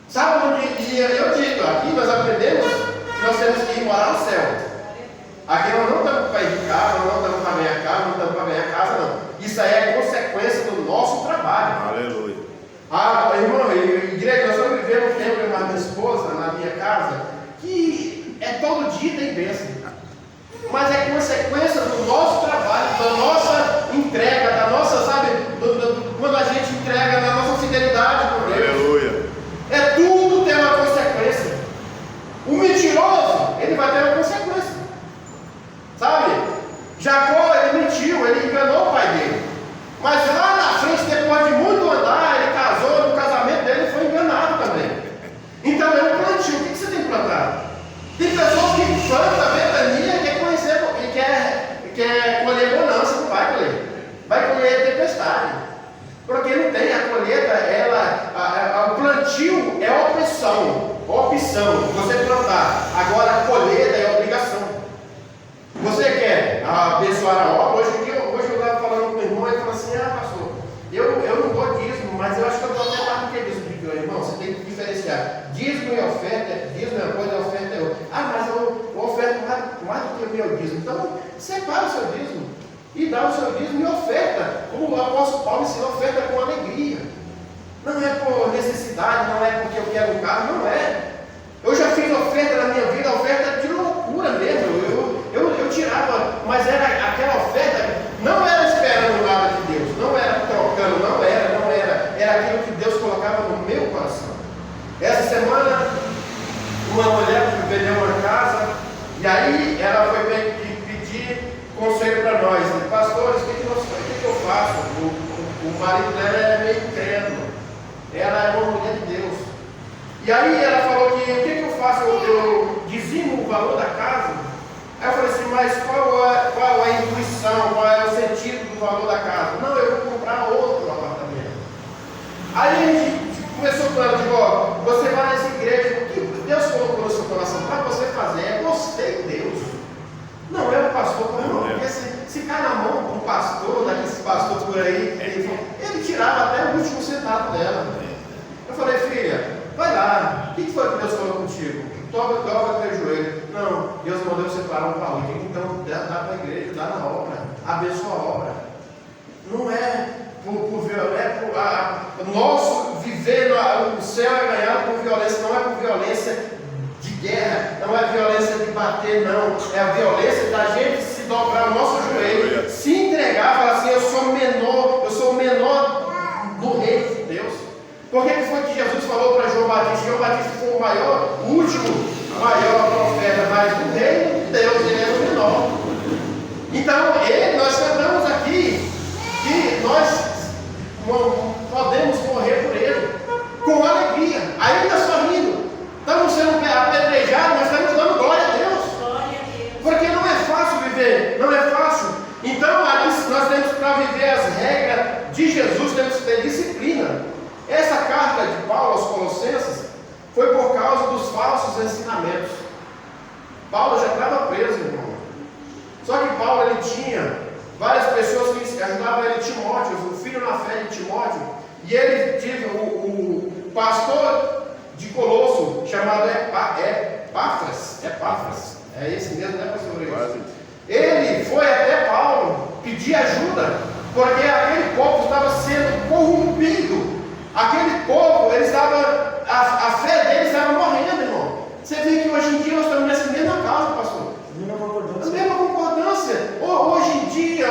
I: Sabe onde? E eu digo, aqui nós aprendemos que nós temos que ir morar no céu. Aqui nós não estamos para ir de casa, nós não estamos para ganhar casa, não estamos para ganhar casa, não. Isso aí é consequência do nosso trabalho.
C: Aleluia.
I: Irmão, igreja, nós estamos vivendo um tempo com a minha esposa, na minha casa, que todo dia tem bênção. Mas é consequência do nosso trabalho, da nossa entrega, Jacó, ele mentiu, ele enganou o pai dele. Mas lá na frente, depois de muito andar, ele casou, no casamento dele foi enganado também. Então é um plantio. O que você tem plantado? Tem pessoas que plantam ventania e quer conhecer, e quer colher bonança, não vai colher. Vai colher tempestade. Porque não tem a colheita, o plantio é opção. Você plantar. Agora a colheita é obrigação. Você quer abençoar a obra? Hoje eu estava falando com o irmão e ele falou assim: pastor, eu não dou dízimo, mas eu acho que eu dou até mais do que dízimo. Irmão, você tem que diferenciar dízimo e oferta. Dízimo é uma coisa, oferta é outra. Mas eu oferto mais do que o meu dízimo. Então, separa o seu dízimo e dá o seu dízimo e oferta. Como o apóstolo Paulo ensina, oferta com alegria. Não é por necessidade, não é porque eu quero um carro, não é. Eu já fiz oferta na minha vida, oferta de loucura mesmo. Eu tirava, mas era aquela oferta, não era esperando nada de Deus, não era trocando, não era aquilo que Deus colocava no meu coração. Essa semana, uma mulher vendeu uma casa, e aí ela foi pedir conselho para nós. Pastores, o que eu faço? O marido dela é meio incrédulo, ela é uma mulher de Deus. E aí ela falou que o que eu faço? Eu dizimo o valor da casa. Aí eu falei assim, mas qual é a intuição, qual é o sentido do valor da casa? Não, eu vou comprar outro apartamento. Aí a gente começou com ela, digo, você vai nessa igreja, o que Deus colocou no seu coração para você fazer? Eu gostei de Deus. Não é o pastor, porque se cai na mão de um pastor, daqueles pastores por aí, ele tirava até o último centavo dela. Eu falei, filha, vai lá, o que foi que Deus falou contigo? Dobra teu joelho. Não, Deus mandou separar um para o outro. Então dá para a igreja, dá na obra, abençoa a obra. Não é por nosso viver, o céu é ganhado por violência, não é por violência de guerra, não é violência de bater, não. É a violência da gente se dobrar o nosso joelho, se entregar, falar assim, eu sou o menor do reino de Deus. Por que foi que Jesus falou para João Batista? João Batista foi o último maior profeta, mas do reino de Deus, ele é o menor. Então, nós cantamos aqui que nós podemos morrer por ele, com alegria, ainda sorrindo. Estamos sendo apedrejados, mas estamos dando glória a Deus. Porque não é fácil viver, não é fácil. Então, aqui nós temos para viver as regras de Jesus, temos que ter disciplina. Essa carta de Paulo aos Colossenses foi por causa dos falsos ensinamentos. Paulo já estava preso, irmão. Só que Paulo, ele tinha várias pessoas que ajudavam ele, Timóteo, o filho na fé de Timóteo. E ele teve o pastor de Colosso, chamado Epáfras. É esse mesmo, né, pastor? Ele foi até Paulo pedir ajuda, porque aquele povo estava sendo corrompido. Aquele povo, a fé deles estava morrendo, irmão. Você vê que hoje em dia nós estamos nessa mesma causa, pastor. A mesma concordância. Hoje em dia,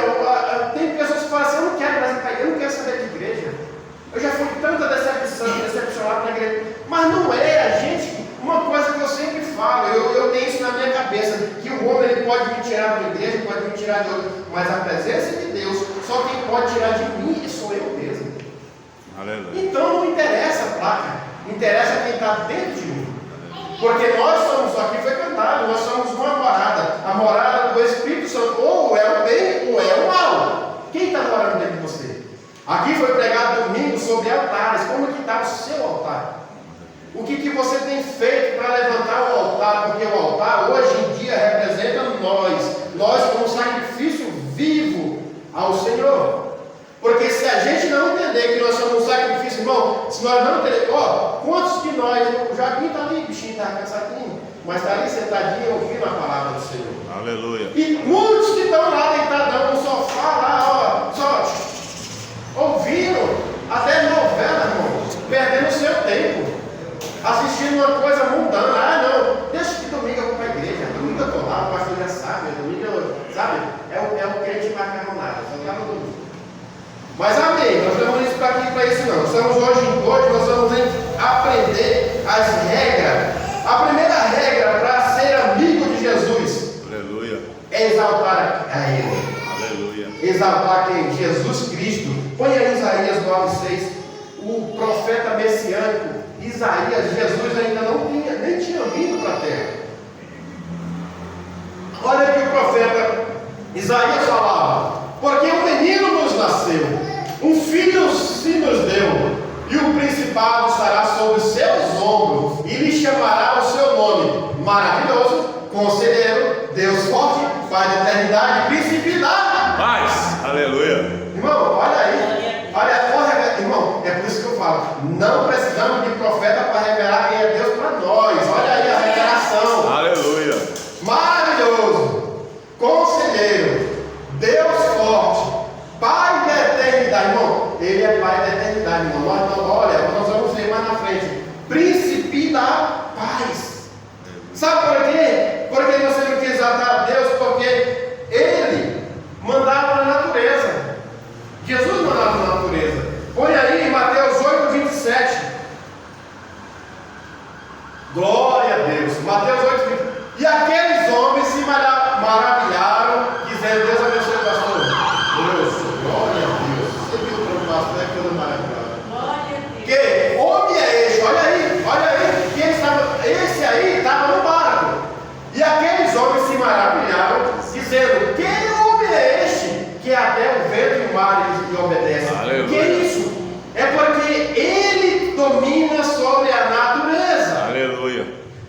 I: tem pessoas que falam assim, eu não quero mais cair, eu não quero saber de igreja. Eu já fui tanta decepcionado na igreja. Mas não é, uma coisa que eu sempre falo, eu tenho isso na minha cabeça, que o homem ele pode me tirar de uma igreja, pode me tirar de outra, mas a presença de Deus, só quem pode tirar de mim sou eu mesmo. Aleluia. Então não interessa a placa, interessa quem está dentro de mim. Porque nós somos, aqui foi cantado, nós somos uma morada, a morada do Espírito Santo, ou é o bem ou é o mal. Quem está morando dentro de você? Aqui foi pregado domingo sobre altares, como que está o seu altar? O que você tem feito para levantar o altar? Porque o altar hoje em dia representa nós como sacrifício vivo ao Senhor. Porque se a gente não entender que nós somos um sacrifício, irmão, se nós não entender, quantos de nós, o Joaquim está ali, o bichinho está cansadinho, mas está ali sentadinho ouvindo a palavra do Senhor.
C: Aleluia.
I: E muitos que estão lá deitadão no sofá, lá, só ouvindo até novela, irmão, perdendo o seu tempo, assistindo uma coisa mundana. Não, deixa que domingo eu vou para a igreja, domingo eu estou lá, o pastor já sabe, domingo, sabe, é o crente macarronado, só está no domingo. Mas amém, nós não estamos aqui para isso não. Hoje nós vamos aprender as regras. A primeira regra para ser amigo de Jesus,
C: aleluia,
I: é exaltar a Ele.
E: Aleluia.
I: Exaltar quem? Jesus Cristo. Põe aí Isaías 9,6. O profeta messiânico Isaías, Jesus ainda nem tinha vindo para a terra. Olha que o profeta Isaías falava: porque um menino nos nasceu, um filho se nos deu, e o principado estará sobre os seus ombros, e lhe chamará o seu nome: Maravilhoso, Conselheiro, Deus Forte, Pai da Eternidade, Príncipe da
E: Paz. Aleluia.
I: Irmão, olha aí, irmão, é por isso que eu falo, não precisamos de profeta para revelar quem é Deus para nós. Olha aí a revelação.
E: Aleluia.
I: Maravilhoso, Conselheiro, Deus Forte, Pai da Eternidade. Irmão, Ele é Pai da Eternidade, irmão. Nós vamos ver mais na frente. Príncipe da Paz. Sabe por quê? Porque nós temos que exaltar a Deus, porque Ele mandava na natureza. Jesus mandava na natureza. Põe aí em Mateus 8:27. Glória a Deus. Mateus 8:27. E aqueles homens se maravilharam, dizendo: Deus abençoe o pastor. Deus, glória a Deus. Você viu o pastor, é coisa maravilhosa.
B: Glória a Deus.
I: Que homem é este? Olha aí. Que esse aí estava no barco. E aqueles homens se maravilharam, dizendo: que homem é este? Que até o vento e o mar lhe obedecem.
E: Aleluia.
I: Que isso? É porque Ele domina sobre a natureza.
E: Aleluia.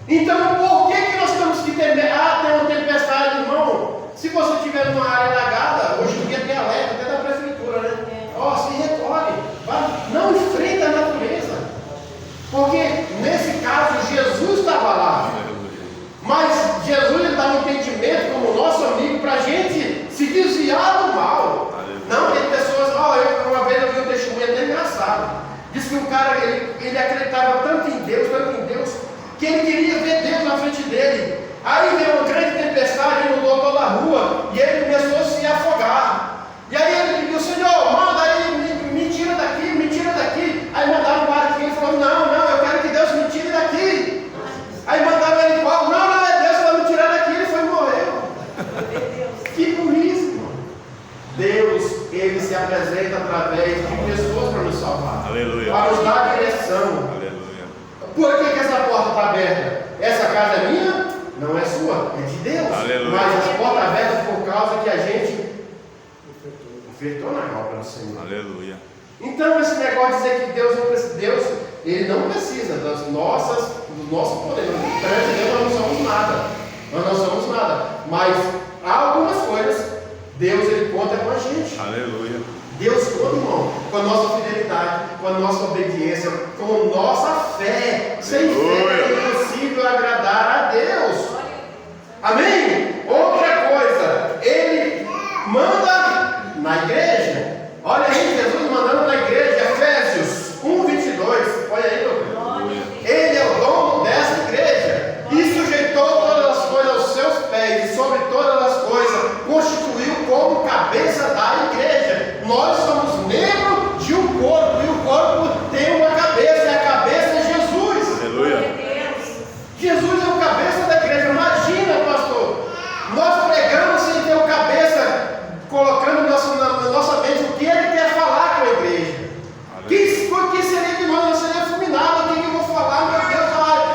I: Então, por que nós temos que temer? Ah, tem uma tempestade, irmão. Se você estiver numa área alagada, hoje em dia tem alerta até da prefeitura, né? Se recolhe. Não enfrenta a natureza. Porque, nesse caso, Jesus estava lá. Mas Jesus ele dá um entendimento como nosso amigo para a gente se desviar do mal. Não, tem pessoas, uma vez eu vi um testemunho até engraçado. Diz que o cara, ele acreditava tanto em Deus, que ele queria ver Deus na frente dele. Aí veio uma grande tempestade, inundou toda a rua, e ele começou a se afogar. E aí ele pediu: Senhor, manda aí, me tira daqui. Aí mandaram um barco, ele falou: não, eu quero que Deus me tire daqui. Aí mandaram ele para o não, é Deus que vai me tirar daqui. Ele foi e morreu. Que burrice, irmão. Deus, Ele se apresenta através de pessoas para nos salvar.
E: Aleluia.
I: Para nos dar direção.
E: Aleluia.
I: Por que essa porta está aberta? Essa casa é minha? Não é sua, é de Deus.
E: Aleluia.
I: Mas essa porta é aberta por causa que a gente ofertou na obra do Senhor.
E: Aleluia.
I: Então esse negócio de dizer que Deus Ele não precisa do nosso poder. Perante Deus nós não somos nada. Mas há algumas coisas, Deus Ele conta com a gente.
E: Aleluia.
I: Deus conta, irmão, com a nossa fidelidade, com a nossa obediência, com a nossa fé. Sem fé é impossível agradar a Deus. Amém? Outra coisa, Ele manda na igreja. Olha aí, Jesus mandando na igreja, Efésios 1:22. Olha aí, meu Deus. Ele é o dono dessa igreja e sujeitou todas as coisas aos seus pés, e sobre todas as coisas constituiu como cabeça da igreja. Nós somos membros de um corpo, e o corpo tem uma cabeça, e a cabeça é Jesus.
E: Aleluia.
I: Jesus é o cabeça da igreja. Imagina, pastor, nós pregamos sem ter o cabeça colocando na nossa mente o que ele quer falar com a igreja. Que seria de nós? Nós seríamos fulminados. O que eu vou falar, meu Deus?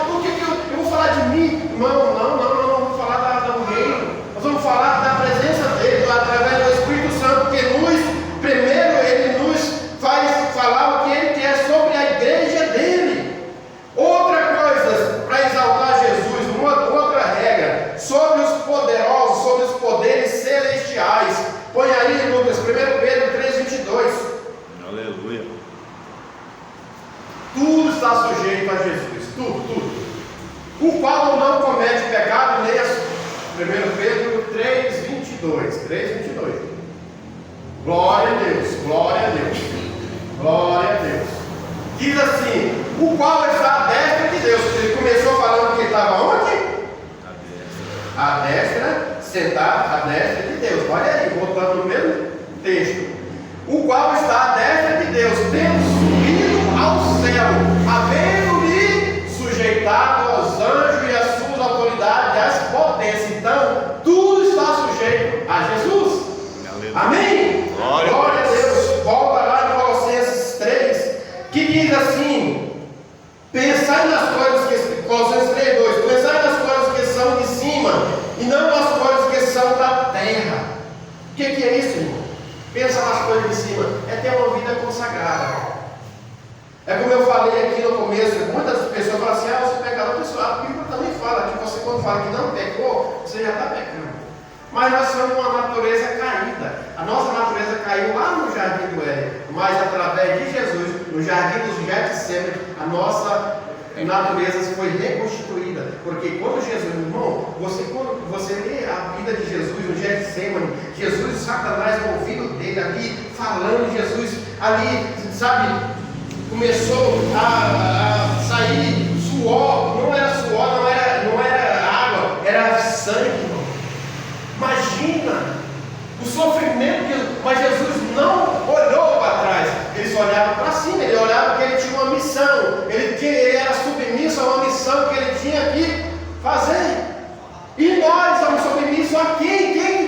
I: O que eu vou falar de mim? Irmão, não vamos falar do reino. Nós vamos falar da presença dele, através do Espírito Santo, que primeiro ele nos faz falar o que ele quer sobre a igreja dele. Outra coisa, para exaltar Jesus, outra regra, sobre os poderosos, sobre os poderes celestiais. Põe aí, Lucas, 1 Pedro 3:22.
E: Aleluia.
I: Tudo está sujeito a Jesus, tudo. O qual não comete pecado, nem 1 Pedro 3:22. Glória a Deus. Diz assim: o qual está à destra de Deus. Ele começou falando que ele estava onde? À destra, sentado à destra de Deus. Olha aí, voltando no mesmo texto. O qual está à destra de Deus, tendo subido ao céu, havendo-lhe sujeitado aos anjos e às suas autoridades, às potências. Então, tudo está sujeito A Jesus.
C: Aleluia.
I: Amém?
C: Glória
I: Glória a Deus. Volta lá em Colossenses 3, que diz assim: pensai nas coisas que, Colossenses 3:2, pensai nas coisas que são de cima e não nas coisas que são da terra. O que é isso, irmão? Pensa nas coisas de cima, é ter uma vida consagrada. É como eu falei aqui no começo, muitas pessoas falam assim: ah, você é pecador. Pessoal, a Bíblia também fala que você, quando fala que não pecou, você já está pecando. Mas nós somos uma natureza caída. A nossa natureza caiu lá no jardim do Éden, mas através de Jesus, no jardim dos Getsemane, a nossa natureza foi reconstituída. Porque quando Jesus, irmão, quando você lê a vida de Jesus no Getsemane, Jesus, Satanás no ouvido dele ali, falando, Jesus ali, sabe, começou a sair suor. Não era suor, não era água, era sangue, irmão. Imagina o sofrimento, mas Jesus não olhou para trás, ele só olhava para cima, ele olhava que ele tinha uma missão, ele era submisso a uma missão que ele tinha que fazer. E nós somos submissos a quem? Quem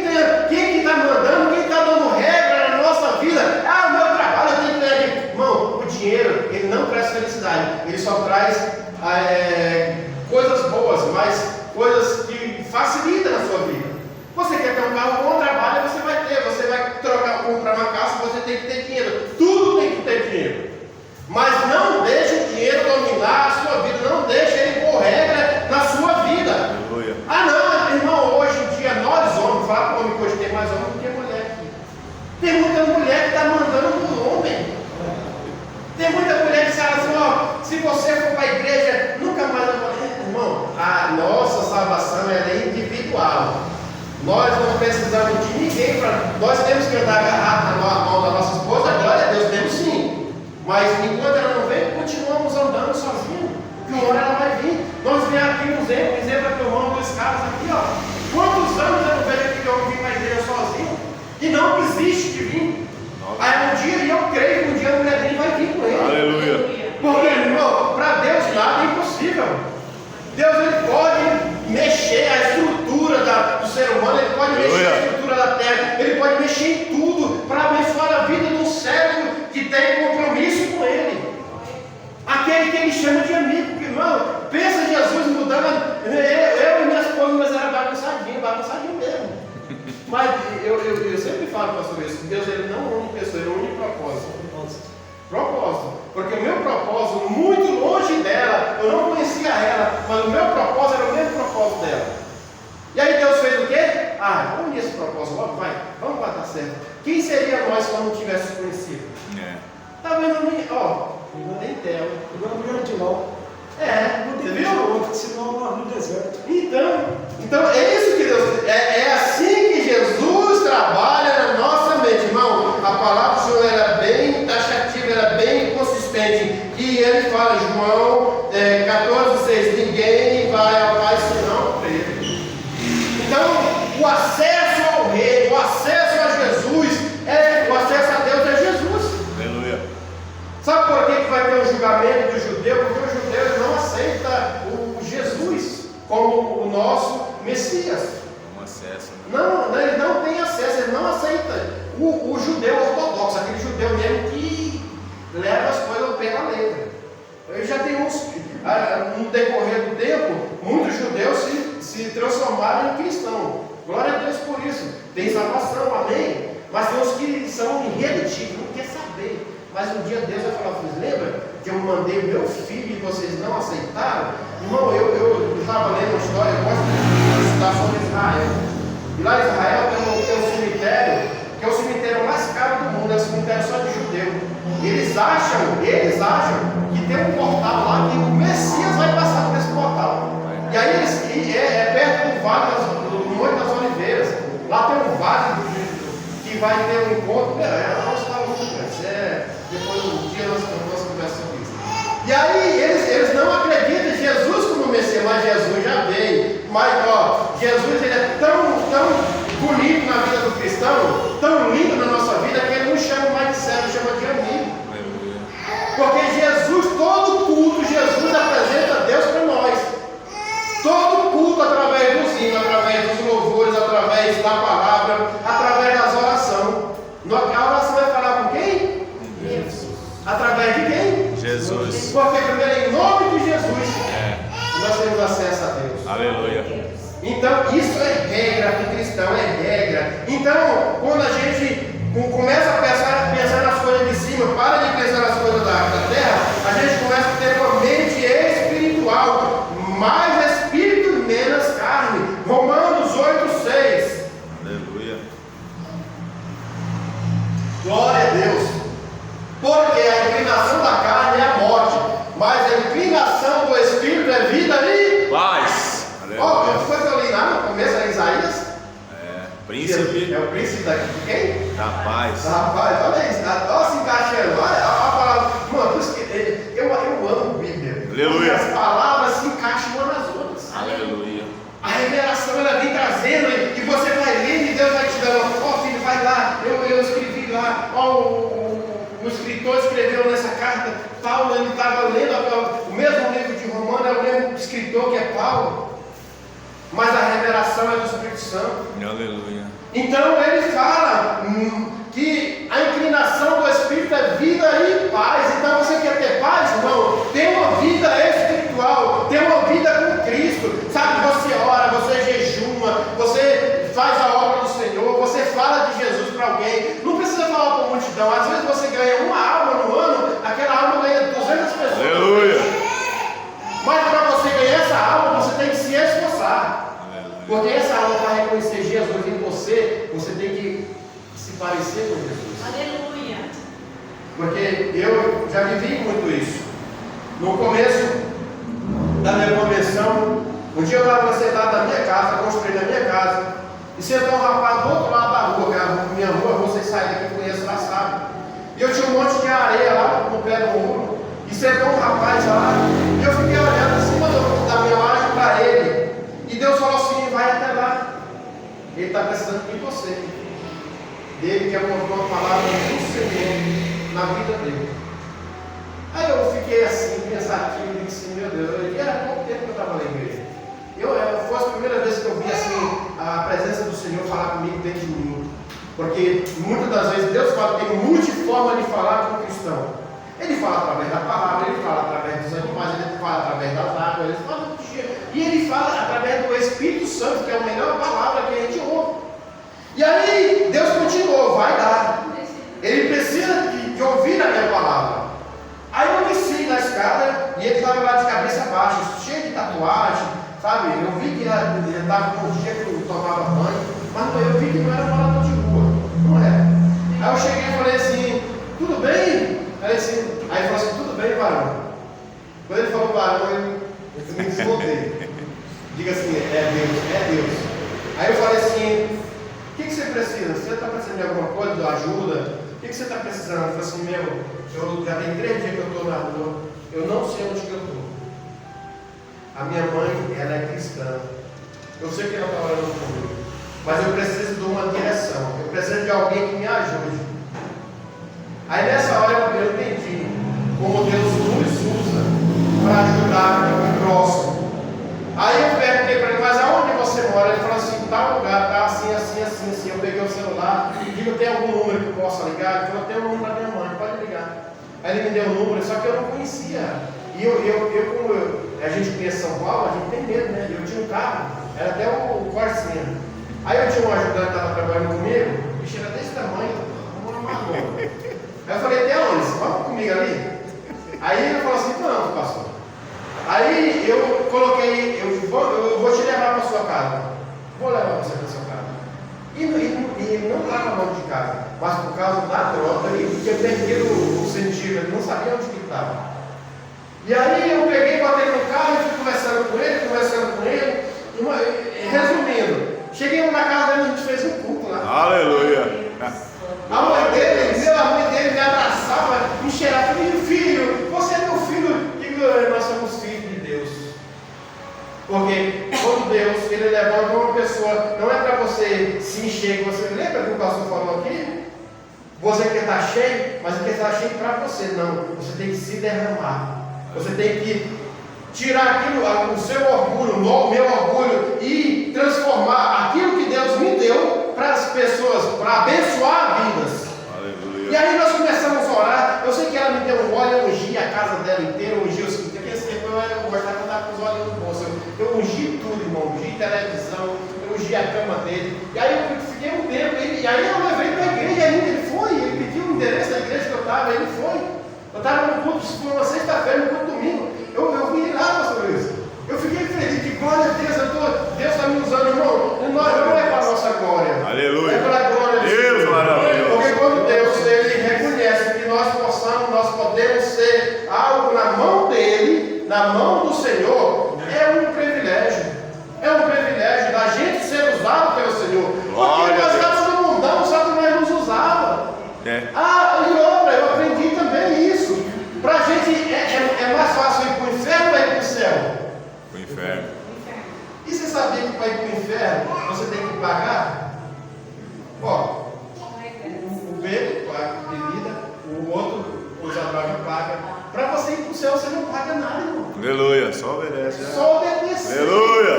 I: que está mandando, quem está dando regra na nossa vida? Ah, o meu trabalho eu tenho que ganhar dinheiro. Irmão, o dinheiro, ele não traz felicidade, ele só traz coisas boas, mas coisas que facilitam na sua vida. Você quer ter um carro, bom trabalho, você vai ter. Você vai comprar uma casa, você tem que ter dinheiro. Tudo tem que ter dinheiro. Mas não deixe o dinheiro dominar a sua vida. Não deixe ele pôr regra na sua vida.
C: Aleluia.
I: Ah não, irmão, hoje em dia nós homens, fala para o homem que hoje tem mais homem do que mulher. Tem muita mulher que está mandando no homem. Tem muita mulher que fala assim: ó, se você for para a igreja, nunca mais vai fazer. Irmão, a nossa salvação é individual. Nós não precisamos de ninguém nós temos que andar agarrado na mão da nossa esposa, glória a Deus, temos sim. Mas enquanto ela não vem, continuamos andando sozinhos. Que uma hora ela vai vir. Nós vemos aqui um exemplo aqui, o irmão dos caras aqui, ó. Quantos anos eu não vejo aquele homem vir para a igreja sozinho? E não desiste de vir. Aí um dia, e eu creio que um dia a mulher dele vai vir com ele.
C: Aleluia.
I: Porque, irmão, para Deus nada é impossível. Deus, ele pode mexer a estrutura do ser humano, ele pode mexer a estrutura da terra, ele pode mexer em tudo para abençoar a vida de um servo que tem compromisso com ele. Aquele que ele chama de amigo. Porque, irmão, pensa Jesus mudando. Eu e minha esposa, mas era bagunçadinho mesmo. Mas eu sempre falo, pastor, isso. Deus, ele não une pessoa, ele une propósito. Porque o meu propósito, muito longe dela, eu não conhecia ela, mas o meu propósito era o mesmo propósito dela. E aí Deus fez o quê? Ah, vamos unir esse propósito logo, vai, vamos lá, tá certo. Quem seria nós se não tivéssemos conhecido? Tá vendo? Ó, não tem tela.
K: Agora não era de lá.
I: Você viu?
K: Senão nós no deserto.
I: Então é isso que Deus. É assim que Jesus trabalha na nossa mente, irmão. A palavra do Senhor era bem taxativa, era bem consistente. E ele fala, João 14,6: ninguém vai ao Pai senão por ele. Então, o acesso ao Rei, o acesso a Jesus, o acesso a Deus é Jesus.
C: Aleluia.
I: Sabe por que vai ter o julgamento do judeu? Porque o judeu não aceita o Jesus como o nosso Messias.
C: Um acesso.
I: Não, ele não tem acesso, ele não aceita. O judeu ortodoxo, aquele judeu mesmo que leva as coisas ao pé da letra. Eu já tenho no decorrer do tempo, muitos judeus se transformaram em cristãos. Glória a Deus por isso. Tem salvação, amém? Mas tem uns que são irredutíveis, não quer saber. Mas um dia Deus vai falar: lembra que eu mandei meu filho e vocês não aceitaram? Irmão, eu estava lendo uma história, eu gosto de estudar sobre Israel. E lá em Israel tem um cemitério, que é o cemitério mais caro do mundo, é um cemitério só de judeu. Eles acham que tem um portal lá que o Messias vai passar por esse portal. E aí é perto do vale do Monte das Oliveiras. Lá tem um vale que vai ter um encontro. Depois um dia nós conversamos sobre isso. E aí eles não acreditam em Jesus como Messias, mas Jesus já veio. Mas Jesus ele é tão bonito na vida do cristão, tão lindo na nossa vida, que ele não chama mais de servo, chama de amigo. Porque Jesus, todo culto, Jesus apresenta Deus para nós. Todo culto, através dos hinos, através dos louvores, através da palavra, Porque primeiro em nome de Jesus nós temos acesso a Deus.
E: Aleluia.
I: Então isso é regra para o cristão, é regra. Então quando a gente começa a pensar nas coisas de cima, para de pensar nas coisas da terra, a gente começa a ter uma mente espiritual, mais espírito, menos carne. Romanos 8:6.
E: Aleluia.
I: Glória a Deus. Porque a inclinação da carne é a morte, mas a inclinação do espírito é vida e
E: Paz.
I: Ó, não foi que eu li lá no começo, era Isaías?
E: Príncipe
I: É o príncipe daqui de quem?
E: da paz.
I: Rapaz, olha isso, olha se encaixando, olha a palavra. Mano, por isso que eu amo Bíblia.
E: Aleluia.
I: As palavras se encaixam umas nas outras.
E: Aleluia.
I: A revelação ela vem trazendo e você vai lendo e Deus vai te dando. Ó, filho, vai lá, eu escrevi lá. Ó, o escritor escreveu nessa carta. Paulo, ele estava lendo o mesmo livro de Romano, é o mesmo escritor que é Paulo. Mas a revelação é do Espírito Santo.
E: Aleluia.
I: Então ele fala que a inclinação do Espírito é vida e paz. Então você quer ter paz, irmão? Tem uma vida espiritual, tem uma vida com Cristo. Sabe, você ora, você jejuma, você faz a obra do Senhor, você fala de Jesus para alguém. Não precisa falar para a multidão. Às vezes você ganha uma alma no ano, aquela alma ganha 200 pessoas.
E: Aleluia.
I: Mas para você ganhar essa alma, você tem que se esforçar. Porque essa alma, para reconhecer Jesus em você, você tem que se parecer com Jesus.
G: Aleluia.
I: Porque eu já vivi muito isso. No começo da minha conversão, um dia eu estava sentado na minha casa, construindo a minha casa, e sentou um rapaz do outro lado da rua, que é a minha rua, vocês saem daqui, conhecem lá, sabe? E eu tinha um monte de areia lá no pé do muro, e sentou um rapaz lá, e eu fiquei olhando acima da minha laje para ele. E Deus falou assim, vai até lá. Ele está precisando de você. Ele quer contar uma palavra do Senhor na vida dele. Aí eu fiquei assim, pensativo, e disse, meu Deus, era pouco tempo que eu estava na igreja. Foi a primeira vez que eu vi assim, a presença do Senhor falar comigo dentro de mim. Porque muitas das vezes Deus fala, tem multiforma de falar com o cristão. Ele fala através da palavra, ele fala através dos animais, ele fala através das águas, ele fala do dia. E ele fala através do Espírito Santo, que é a melhor palavra que a gente ouve. E aí, Deus continuou, vai dar. Ele precisa de ouvir a minha palavra. Aí eu desci na escada e ele estava lá de cabeça baixa, cheio de tatuagem, sabe? Eu vi que ele estava com um dia que eu tomava banho, mas eu vi que não era morador de rua, não era. Aí eu cheguei e falei assim, tudo bem? Aí ele falou assim, tudo bem, varão? Quando ele falou varão, eu me desmontei. Diga assim, é Deus, é Deus. Aí eu falei assim, o que você precisa? Você está precisando de alguma coisa, de ajuda? O que você está precisando? Eu falei assim, eu já tem 3 dias que eu estou na rua, eu não sei onde que eu estou. A minha mãe, ela é cristã. Eu sei que ela está orando comigo, mas eu preciso de uma direção. Eu preciso de alguém que me ajude. Aí nessa hora eu entendi como Deus nos usa para ajudar o próximo. Aí eu perguntei para ele, mas aonde você mora? Ele falou assim, tal lugar, tá assim, assim, assim, assim. Eu peguei o celular, digo, tem algum número que eu possa ligar? Ele falou, tem um número da minha mãe, pode ligar. Aí ele me deu o número, só que eu não conhecia. E a gente conhece São Paulo, a gente tem medo, né? Eu tinha um carro, era até o Corsinha. Aí eu tinha um ajudante que estava trabalhando comigo, o bicho era desse tamanho, uma marrom. Aí eu falei, até onde? Vamos comigo ali? Aí ele falou assim, não, pastor. Aí eu coloquei, eu vou te levar para a sua casa. Vou levar você para a sua casa. E não estava longe de casa, mas por causa da droga, ele tinha perdido o sentido, ele não sabia onde ele estava. E aí eu peguei, botei no carro e fui conversando com ele. Resumindo, cheguei na casa dele, a gente fez um culto lá.
E: Aleluia.
I: A mãe dele me abraçava, me cheirava, filho, você é meu filho. Digo, nós somos filhos de Deus. Porque quando Deus, ele levanta uma pessoa, não é para você se encher, você lembra que o pastor falou aqui? Você quer estar cheio, mas ele quer estar cheio para você, não. Você tem que se derramar. Você tem que tirar aquilo, o seu orgulho, o meu orgulho, e transformar aquilo que Deus me deu para as pessoas, para abençoar vidas.
E: Aleluia.
I: E aí nós começamos a orar. Eu sei que ela me deu um óleo, eu ungi a casa dela inteira, do moço. Eu ungi tudo, irmão. Ungi televisão, eu ungi a cama dele. E aí eu fiquei um tempo. E aí eu levei para a igreja ainda. Ele foi. Ele pediu o endereço da igreja que eu estava. Ele foi. Eu estava no culto, foi uma sexta-feira, no culto domingo. Eu vim lá, pastor Luiz. Eu fiquei feliz. De glória a Deus. Deus está me usando, irmão. Nós não é para a nossa glória.
C: Aleluia.
I: É para a glória de
C: Deus maravilhoso.
I: Porque quando Deus ele reconhece que nós podemos ser algo na mão dele, na mão do Senhor, é um privilégio. É um privilégio da gente ser usado pelo Senhor. Porque nós estávamos no mundão, só que nós nos usava. E outra, eu aprendi também isso. Para a gente é mais fácil ir para o inferno ou ir para o céu?
C: Para o inferno.
I: E você sabia que para ir para o inferno você tem que pagar? Ó, o bebo paga bebida, o outro, os droga paga. Para você ir para o céu você não paga nada, irmão.
C: Aleluia, só obedece.
I: Só obedecer.
C: Aleluia.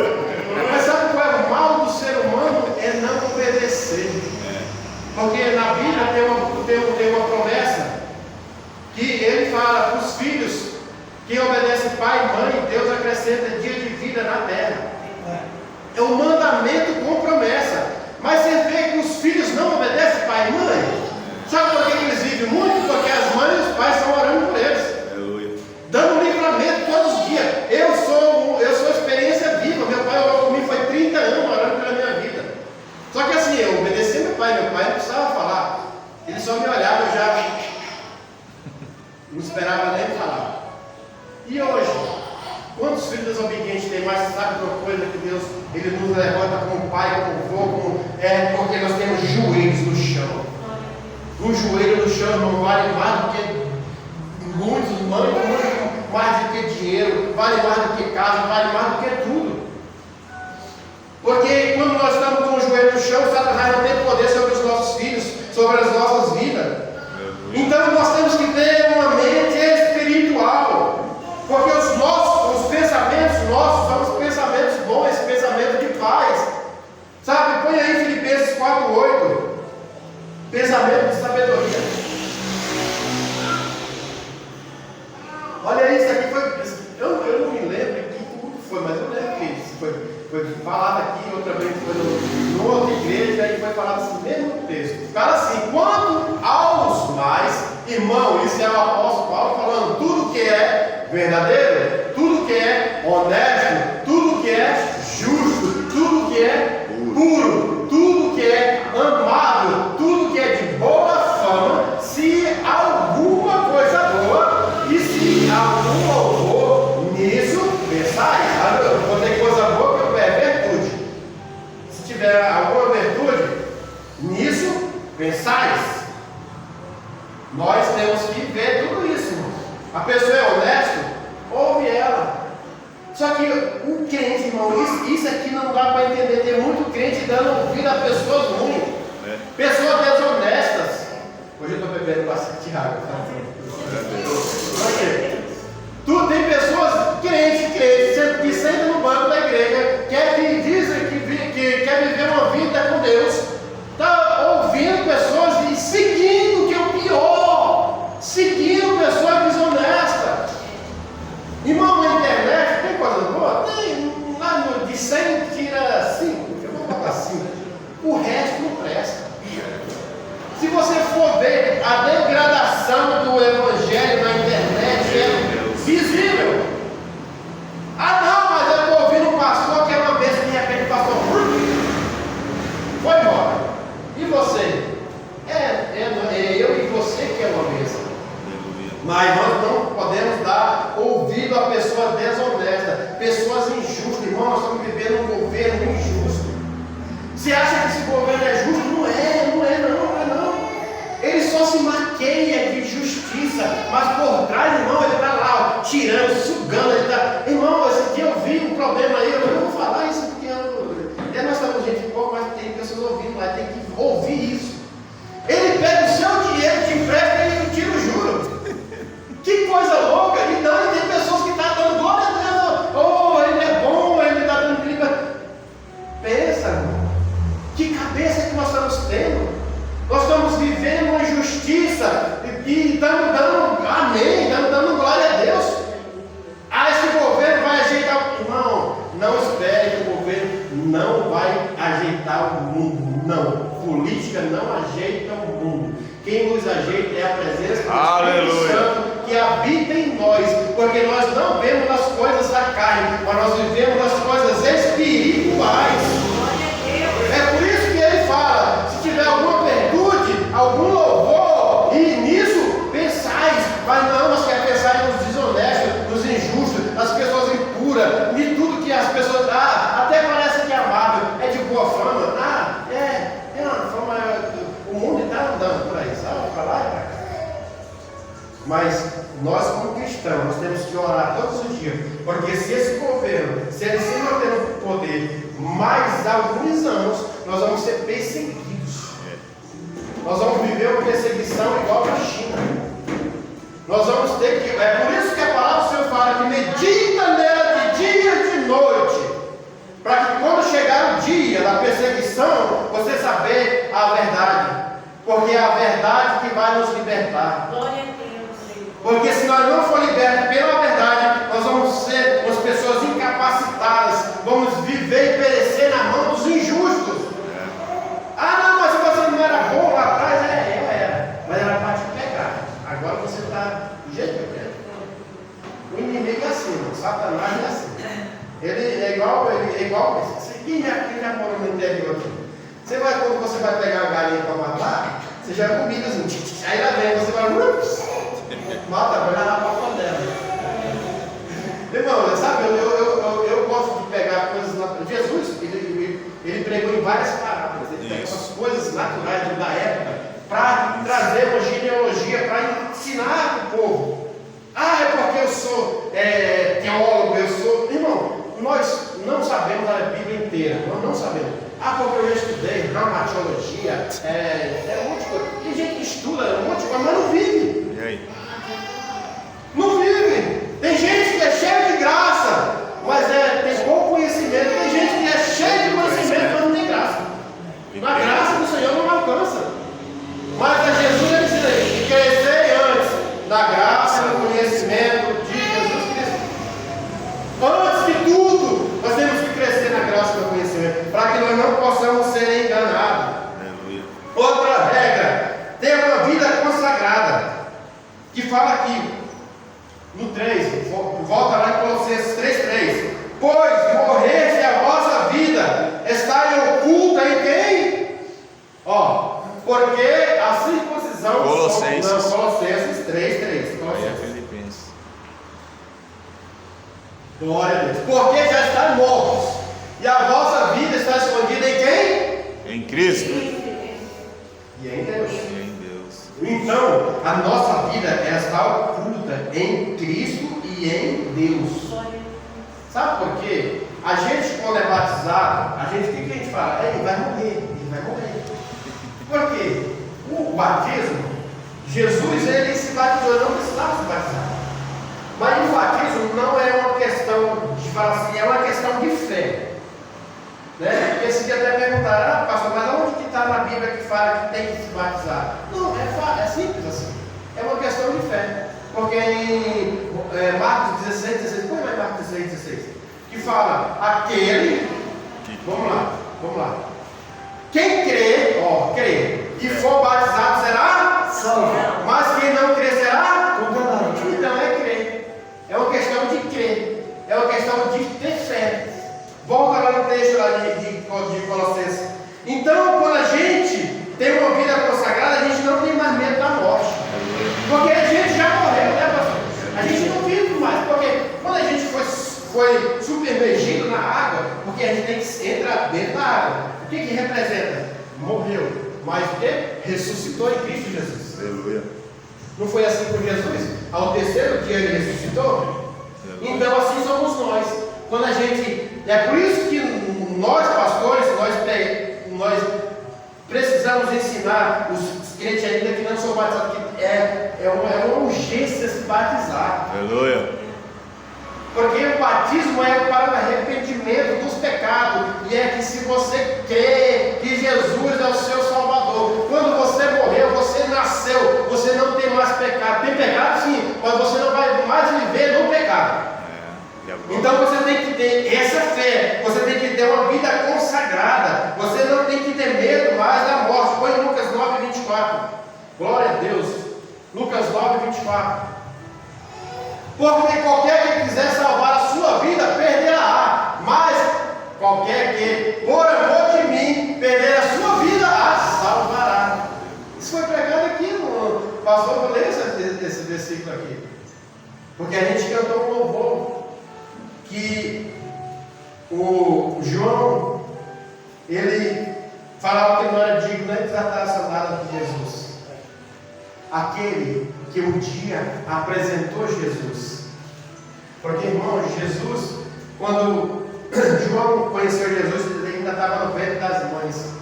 I: Mas sabe qual é o mal do ser humano? É não obedecer. Porque na Bíblia tem uma promessa que ele fala para os filhos que obedecem pai e mãe, Deus acrescenta dia de vida na terra. É um mandamento com promessa. Mas você vê que os filhos não obedecem pai e mãe. Sabe por que eles vivem muito? Porque as mães e os pais estão orando por eles.
C: Aleluia.
I: Dando livramento todos os dias. Eu sou experiência viva. Meu pai orou por mim, foi 30 anos orando pela minha vida. Só que assim, eu obedeci meu pai não precisava falar. Ele só me olhava, eu já não esperava nem falar. E hoje, quantos filhos desobedientes tem? Mas sabe de uma coisa que Deus, Ele nos levanta como pai, como avô, porque nós temos joelhos no chão. O joelho no chão não vale mais do que muitos, muito mais do que dinheiro, vale mais do que casa, vale mais do que tudo. Porque quando nós estamos com o joelho no chão, Satanás não tem poder sobre os nossos filhos, sobre as nossas vidas. Então nós temos que ter uma mente espiritual. Porque os pensamentos nossos são os pensamentos bons, pensamentos de paz. Sabe, põe aí Filipenses 4:8. Pensamento de sabedoria. Olha isso aqui foi. Eu não me lembro de tudo foi, mas eu lembro que isso foi falado aqui, outra vez foi numa outra igreja, e foi falado assim, mesmo texto. Fala assim: quanto aos mais, irmão, isso é o apóstolo Paulo falando, tudo que é verdadeiro, tudo que é honesto, tudo que é justo, tudo que é puro, tudo que é amável, tudo que é de boa fama, se alguma coisa boa e se algum louvor nisso pensais. Quando tem coisa boa, que é virtude. Se tiver alguma virtude nisso pensais. Nós temos que ver tudo isso, irmão. A pessoa é honesta, ouve ela. Só que o crente, irmão, isso aqui não dá para entender. Tem muito crente dando ouvido a pessoas ruins, pessoas desonestas. Hoje eu estou bebendo bastante água. Tu tem pessoas crentes que sentam no banco da igreja, que dizem que quer viver uma vida com Deus, está ouvindo pessoas e seguindo, que é o pior, seguindo pessoas desonestas. Irmão, na internet tem coisa boa? Tem. Lá de 100 tira 5. Eu vou botar 5. O resto não presta. Se você for ver a degradação do evangelho na internet, é visível. Ah não, mas eu estou ouvindo um pastor que é uma bênção, de repente o pastor foi embora. E você? É eu e você que é uma bênção. Mas nós não podemos dar ouvido a pessoas desonestas, pessoas injustas. Irmão, nós estamos vivendo um governo injusto. Você acha que esse governo é justo? Não é. Ele só se maqueia de justiça, mas por trás, irmão, ele está lá, ó, tirando, sugando, ele está. Irmão, esse dia eu vi um problema aí, eu não vou falar isso porque nós estamos gente pouco, mas tem pessoas ouvindo lá, tem que ouvir isso. Ele pega o seu dinheiro, te empresta e tira o juro. Que coisa louca! Então, e tem pessoas que estão dando glória a Deus. Oh, ele é bom, ele está dando clima. Pensa, irmão. Que cabeça que nós estamos tendo? Nós estamos vivendo uma injustiça e estamos dando amém, estamos dando glória a Deus. Ah, esse governo vai ajeitar. o mundo. Não. Política não ajeita o mundo. Quem nos ajeita é a presença do Espírito Santo que habita em nós, porque nós não vemos as coisas da carne, mas nós vivemos as coisas espirituais. É por isso que ele fala: se tiver alguma virtude, algum louvor, e nisso pensais. Mas não, nós queremos pensar nos desonestos, nos injustos, nas pessoas impuras, de tudo que as pessoas até parece que é amável, é de boa fama. É uma fama. O mundo está andando por aí, sabe? Para lá e para cá. Mas nós, como cristãos, nós temos que orar todos os dias, porque se esse governo, se ele se manter no poder mais alguns anos, nós vamos ser perseguidos. Nós vamos viver uma perseguição igual na China. Nós vamos ter que. É por isso que a palavra do Senhor fala que medita nela de dia e de noite, para que quando chegar o dia da perseguição, você saber a verdade, porque é a verdade que vai nos libertar.
B: Glória a Deus.
I: Porque se nós não for libertos pela verdade, nós vamos ser umas pessoas incapacitadas, vamos viver e perecer na mão dos injustos. Não, mas você não era bom lá atrás. Eu era, mas era para te pegar. Agora você está do jeito que eu quero. O inimigo é assim, o Satanás é assim. Ele é igual. Quem já morou no interior aqui? Quando você vai pegar uma galinha para matar, você já combina assim, aí lá vem, você vai, mata, vai lá na porta dela. Irmão, sabe, eu gosto de pegar coisas naturais. Jesus, ele pregou em várias parábolas, ele pegou essas coisas naturais da época para trazer uma genealogia, para ensinar o povo. É porque eu sou teólogo, eu sou. Irmão, nós não sabemos a Bíblia inteira, nós não sabemos. Porque eu já estudei dramaturgia, um monte de coisa. Tem gente que estuda um monte de coisa, mas não vive.
E: E aí?
I: Não vive. Tem gente que é cheia de graça, mas tem pouco conhecimento. Tem gente que é cheia de conhecimento, mas não tem graça. A graça do Senhor não alcança. Mas a Jesus ele ensina aí, crescer antes na graça e no conhecimento de Jesus Cristo. Antes de tudo, nós temos que crescer na graça e no conhecimento, para que nós não possamos ser enganados.
E: Aleluia.
I: Outra regra, ter uma vida consagrada, que fala aqui no 3, volta lá em Colossenses 3:3. Pois morreste a vossa vida, está oculta em quem? Porque a circuncisão.
E: Colossenses
I: 3:3.
E: Aí é Filipenses.
I: Glória a Deus. Porque já está mortos, e a vossa vida está escondida em quem?
E: Em Cristo.
I: E em Deus.
E: E em Deus.
I: Então, a nossa vida está oculta em Cristo e em Deus. Sabe por quê? A gente, quando é batizado, o que a gente fala? Ele vai morrer. Por quê? O batismo, Jesus, ele se batizou, não precisava se batizar. Mas o batismo não é uma questão de falar assim, é uma questão de fé. Porque esse dia até perguntaram, pastor, mas onde que está na Bíblia que fala que tem que se batizar? Não, é simples assim. É uma questão de fé. Porque em Marcos 16, põe lá em Marcos 16, que fala, aquele, vamos lá. Quem crê, e for batizado será salvo. Mas quem não crer será condenado. Então é crer. É uma questão de crer. É uma questão de ter fé. Volta lá no texto lá de Colossenses. Então, quando a gente tem uma vida consagrada, a gente não tem mais medo da morte. Porque a gente já morreu, né, pastor? A gente não vive mais. Porque quando a gente foi submergido na água, porque a gente tem que entrar dentro da água. O que representa? Morreu. Mas o que? Ressuscitou em Cristo Jesus.
E: Aleluia.
I: Não foi assim com Jesus? Ao terceiro dia ele ressuscitou? Então assim somos nós. Quando a gente. É por isso que nós, pastores, nós precisamos ensinar os crentes ainda que não são batizados, que é uma urgência se batizar.
E: Aleluia.
I: Porque o batismo é para o arrependimento dos pecados. E é que se você crê que Jesus é o seu Salvador, quando você morreu, você nasceu, você não tem mais pecado. Tem pecado sim, mas você não vai mais viver no pecado. Então você tem que ter essa fé, você tem que ter uma vida consagrada, você não tem que Lucas 9, 24. Porque qualquer que quiser salvar a sua vida, perderá. Mas qualquer que, por amor de mim, perder a sua vida, a salvará. Isso foi pregado aqui no pastor, vou ler esse versículo aqui. Porque a gente cantou um louvor que o João, ele falava que não era digno nem de tratar a sandália de Jesus. Aquele que um dia apresentou Jesus. Porque, irmão, Jesus, quando João conheceu Jesus, ele ainda estava no ventre das mães.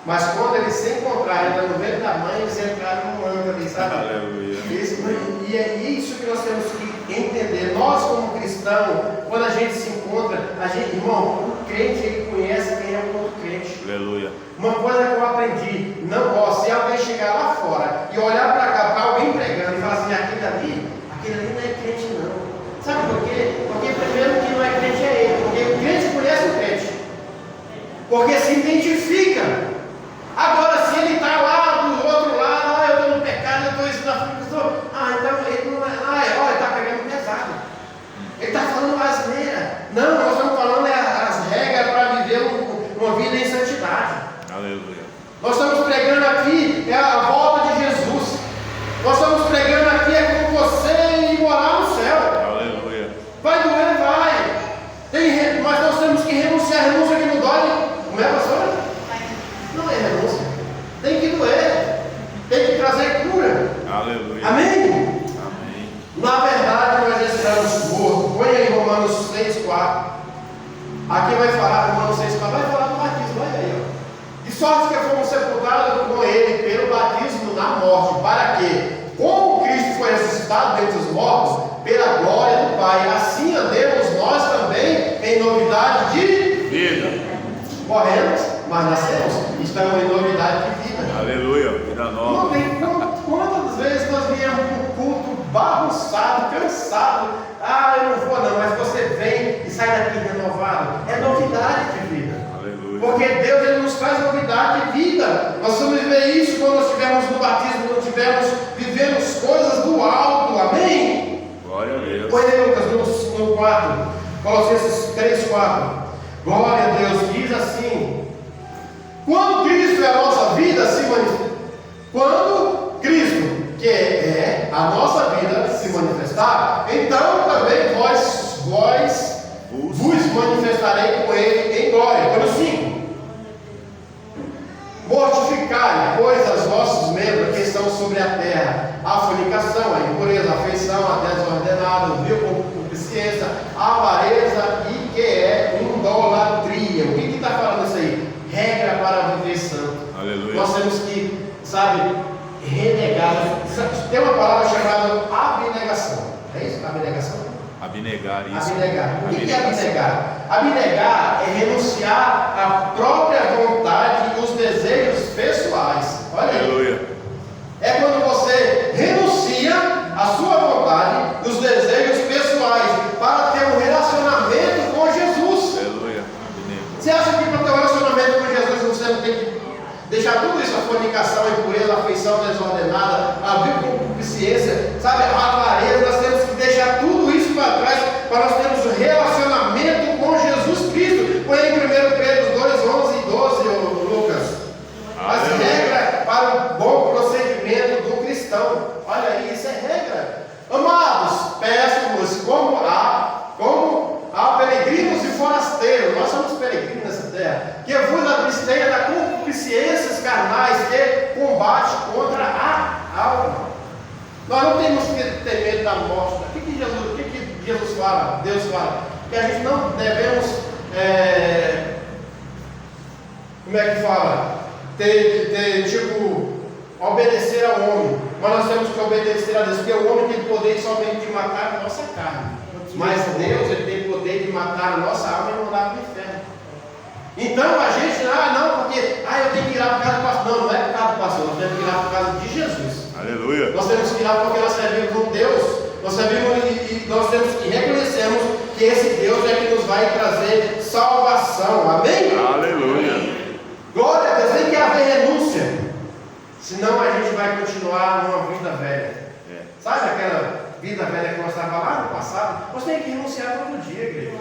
I: Mas quando eles se encontraram ainda no ventre da mãe, eles entraram no manto ali, sabe?
C: Aleluia.
I: E é isso que nós temos que entender. Nós, como cristãos, quando a gente se encontra, a gente, irmão, o crente, ele conhece quem é o outro crente.
C: Aleluia.
I: Uma coisa que eu aprendi, não, se alguém chegar lá fora e olhar para cá, para alguém pregando e falar assim, aquele ali não é crente não. Sabe por quê? Porque primeiro que não é crente é ele, porque o crente conhece o crente. Porque se identifica. Agora, se ele está lá do outro lado, eu estou no pecado, eu estou isso na frente, então ele não é, ele está pegando pesado. Ele está falando asneira. Não, nós estamos falando as regras para viver uma vida em santidade.
C: Aleluia.
I: Nós estamos pregando aqui a volta de Jesus. Nós estamos pregando aqui como você ir morar no céu.
C: Aleluia.
I: Vai doer, vai. Mas nós temos que renunciar. Renúncia que não dói. Como é, pastora? Não é renúncia. Tem que doer. Tem que trazer cura.
C: Aleluia.
I: Amém?
C: Amém.
I: Na verdade, nós estamos mortos. Põe aí Romanos 6, 4. Aqui vai falar, Romanos 6, 4. Vai falar do batismo. Olha aí, ó. De sorte que fomos sepultados com ele pelo batismo na morte, para que, como Cristo foi ressuscitado dentre os mortos, pela glória do Pai, assim andemos nós também em novidade de
C: Vida.
I: Morremos, mas nascemos, estamos em novidade de vida.
C: Aleluia. Vida nova.
I: Não tem quantas vezes nós viemos para um culto bagunçado, cansado. Eu não vou não, mas você vem e sai daqui renovado. É novidade de vida.
C: Aleluia.
I: Porque Deus, ele nos traz novidade de vida. Nós vamos viver isso quando nós estivermos no batismo, quando estivermos vivendo coisas do alto. Amém?
C: Glória a Deus.
I: Põe aí, Lucas, no 4, Colossenses 3, 4. Glória a Deus, diz assim: quando Cristo é a nossa vida, se manifesta. Quando Cristo, que é a nossa vida, se manifestar, então também vós vos manifestarei com ele em glória. Olha o 5. Mortificai, pois, os vossos membros que estão sobre a terra, a fornicação, a impureza, a afeição, a desordenada, o vil concupiscência, a avareza e que é idolatria. O que está falando isso aí? Regra para viver santo.
C: Aleluia.
I: Nós temos que, renegar. Tem uma palavra chamada abnegação. É isso? Abnegação?
C: Abnegar isso.
I: Abnegar. O que é abnegar? Abnegar é renunciar à própria vontade e os desejos pessoais. Olha aí.
C: Aleluia.
I: É quando você renuncia à sua vontade e os desejos pessoais para ter um relacionamento com Jesus.
C: Aleluia.
I: Você acha que para ter um relacionamento com Jesus você não tem que deixar tudo isso, a fornicação, a impureza, a afeição desordenada, a vil concupiscência, a avareza? Nós temos que deixar tudo isso para trás para nós termos um relacionamento com Jesus Cristo. Põe aí 1 Pedro 2, 11 e 12, Lucas. As regras para o bom procedimento do cristão. Olha aí, isso é regra. Amados, peço-vos como há peregrinos e forasteiros. Nós somos peregrinos nessa terra. Que vos abstenha da concupiscências carnais que combate contra a alma. Nós não temos que ter medo da morte. O que Jesus fala? Deus fala que a gente não devemos, como é que fala? Obedecer ao homem. Mas nós temos que obedecer a Deus, porque o homem tem poder somente de matar a nossa carne. Mas Deus, ele tem poder de matar a nossa alma e mandar para o inferno. Então a gente, porque eu tenho que ir lá por causa do pastor. Não é por causa do pastor, nós temos que ir lá por causa de Jesus.
C: Aleluia.
I: Nós temos que ir lá porque nós servimos um Deus. Nós servimos e nós temos que reconhecermos que esse Deus é que nos vai trazer salvação. Amém?
C: Aleluia.
I: Glória a Deus, tem que haver renúncia. Senão a gente vai continuar numa vida velha. vida velha que nós estávamos lá no passado, nós temos que renunciar todo dia, igreja.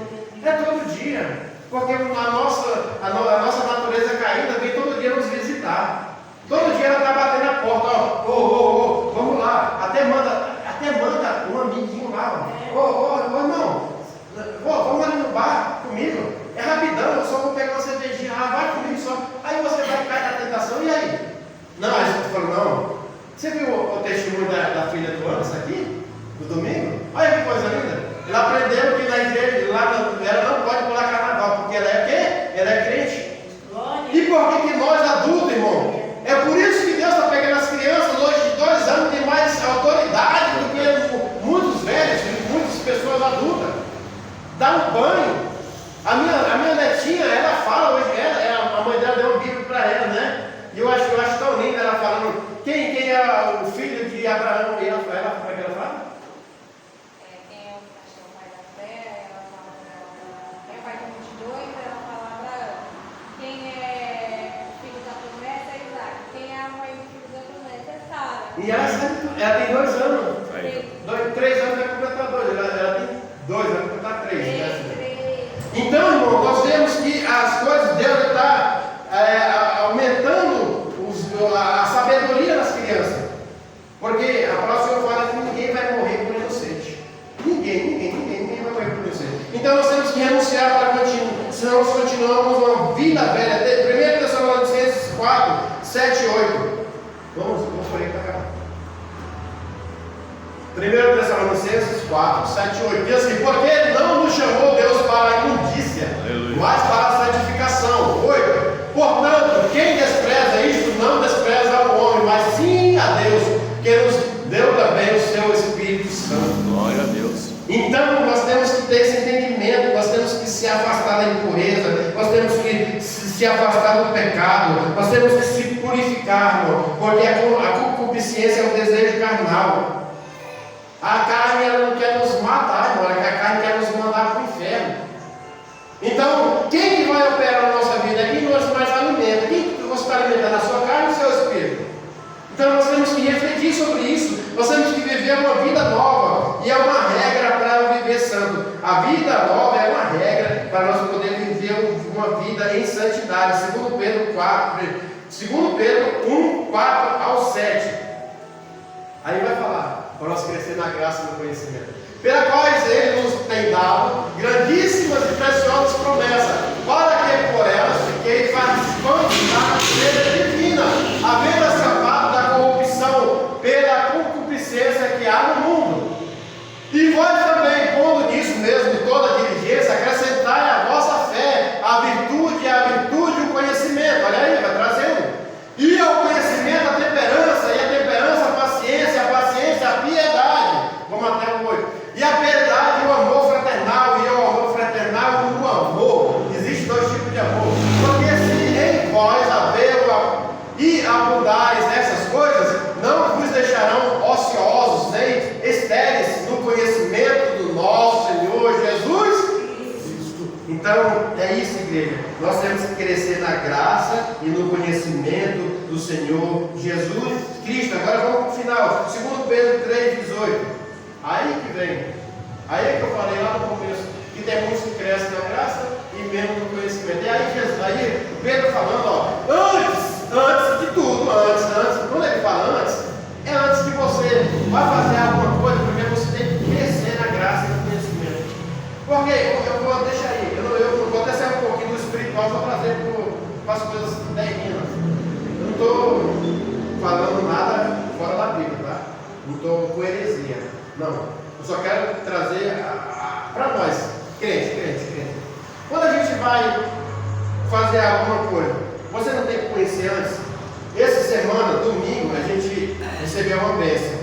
I: É todo dia. Porque a nossa natureza caída vem todo dia nos visitar. Todo dia ela está batendo na porta, ó, vamos lá. Até manda um amiguinho lá, irmão, vamos ali no bar comigo. É rapidão, eu só vou pegar uma cervejinha, vai comigo só. Aí você vai cair na tentação, e aí? Não, aí você falou, não. Você viu o testemunho da filha do Anderson aqui? Do domingo? Olha que coisa linda. Ela aprendeu que na igreja, ela não pode pular carnaval, porque ela é quê? Ela é crente. E por que nós adultos, irmão? É por isso que Deus está pegando as crianças hoje de 2 anos, tem mais autoridade do que muitos velhos, muitas pessoas adultas. Dá um banho. A minha netinha, ela fala hoje, a mãe dela deu um livro para ela, né? E eu acho tão lindo ela falando, quem é o filho de Abraão? E ela como é que ela fala?
A: Quem é o pai da fé? Ela fala quem é o pai de multidões? Ela fala Abraão. Quem é o filho da promessa é Isaac. Quem é a mãe do filho da promessa é Sara.
I: E ela tem 2 anos. 3 anos vai completar 2. Ela tem 2, vai completar 3. Então, irmão, nós vemos que as coisas de Deus estão aumentando a sabedoria das crianças. Porque a próxima fala que ninguém vai morrer por inocente. Ninguém vai morrer por inocente. Então nós temos que renunciar para continuar, senão nós continuamos uma vida velha. 1 Tessalonicenses 4, 7 e 8. Vamos por aí para cá. 1 Tessalonicenses 4, 7 e 8. Diz assim, porque ele não nos chamou Deus para a imundícia, mas para a santificação. 8. Portanto, quem despreza isto não despreza o homem, mas sim a Deus, que nos deu também o seu Espírito Santo.
E: Glória a Deus.
I: Então nós temos que ter esse entendimento, nós temos que se afastar da impureza, nós temos que se afastar do pecado, nós temos que se purificar, irmão, porque a concupiscência é um desejo carnal. A carne ela não quer nos matar, irmão, a carne quer nos mandar para o inferno. Então, quem que vai operar na nossa vida? Quem nós mais alimenta? Quem que você está alimentando? A sua carne ou o seu espírito? Então nós temos que refletir sobre isso. Nós temos que viver uma vida nova. E é uma regra para viver santo. A vida nova é uma regra para nós podermos viver uma vida em santidade. 2 Pedro 1, 4 ao 7. Aí vai falar, para nós crescer na graça e no conhecimento. Pela quais ele nos tem dado grandíssimas e preciosas promessas, para que por elas fiqueis participantes da natureza divina, havendo escapado da corrupção pela concupiscência que há no mundo. E vós também, pondo nisso mesmo toda a diligência, acrescentai à vossa fé a virtude o conhecimento. Olha aí, vai trazendo. E ao conhecimento a temperança, e a temperança a paciência a piedade. Vamos até o 8. E a piedade, o amor fraternal, e o amor fraternal, o amor. Existem 2 tipos de amor. Porque se em vós haver e abundares nessas coisas, não vos deixarão ociosos, nem estéreis no conhecimento do nosso Senhor Jesus Cristo. Então, é isso, igreja. Nós temos que crescer na graça e no conhecimento do Senhor Jesus Cristo. Agora vamos para o final. 2 Pedro 3, 18. Aí que vem. Aí é que eu falei lá no começo, que tem muitos que crescem na graça e menos no conhecimento. E aí Pedro falando, ó, antes de tudo, quando ele fala antes, é antes que você vai fazer alguma coisa, primeiro você tem que crescer na graça e no conhecimento. Porque eu vou deixar aí, eu vou até sair um pouquinho do espiritual para trazer para as coisas terrenas. Eu não estou falando nada fora da Bíblia, tá? Não estou com heresia. Não, eu só quero trazer para nós, crente. Quando a gente vai fazer alguma coisa, você não tem que conhecer antes. Essa semana, domingo, a gente recebeu uma bênção.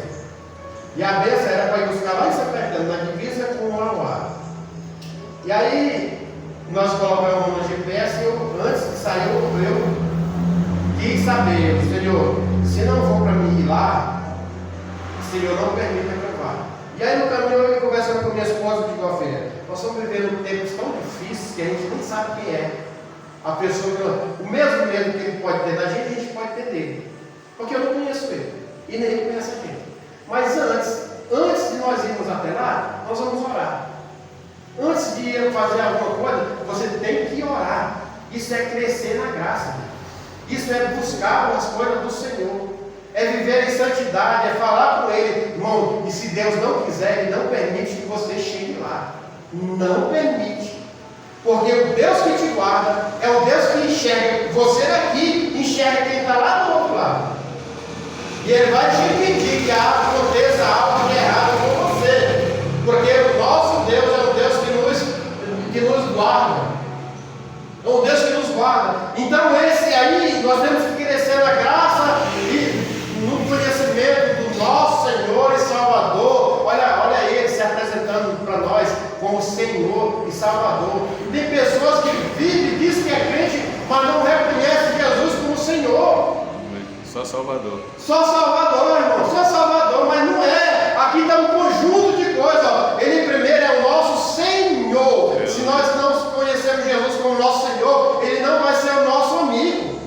I: E a bênção era para ir buscar lá em São Caetano, na divisa com o Mauá. E aí, nós colocamos uma GPS e antes de sair, eu quis saber, Senhor, se não for para mim ir lá, Senhor, não permita que eu vá. E aí no caminho eu conversando com minha esposa, digo, ó filha, nós estamos vivendo tempos tão difíceis que a gente nem sabe quem é. A pessoa, o mesmo medo que ele pode ter da gente, a gente pode ter dele. Porque eu não conheço ele. E nem ele conhece a gente. Mas antes de nós irmos irmos até lá, nós vamos orar. Antes de ir fazer alguma coisa, você tem que orar. Isso é crescer na graça. Isso é buscar as coisas do Senhor. É viver em santidade, é falar com Ele. Irmão, e se Deus não quiser, Ele não permite que você chegue lá. Não permite. Porque o Deus que te guarda é o Deus que enxerga você daqui, enxerga quem está lá do outro lado. E Ele vai te impedir que aconteça algo de errado com você. Porque o nosso Deus é um Deus que nos guarda. É um Deus que nos guarda. Então esse aí, nós temos que crescer na graça e no conhecimento do nosso Senhor e Salvador. Olha Ele se apresentando para nós como Senhor e Salvador. Tem pessoas que vivem, dizem que é crente, mas não reconhecem Jesus como Senhor.
E: Só Salvador.
I: Só Salvador, irmão, só Salvador, mas não é. Aqui está um conjunto de coisas. Ó. Ele primeiro é o nosso Senhor. Se nós não conhecemos Jesus como nosso Senhor, Ele não vai ser o nosso amigo.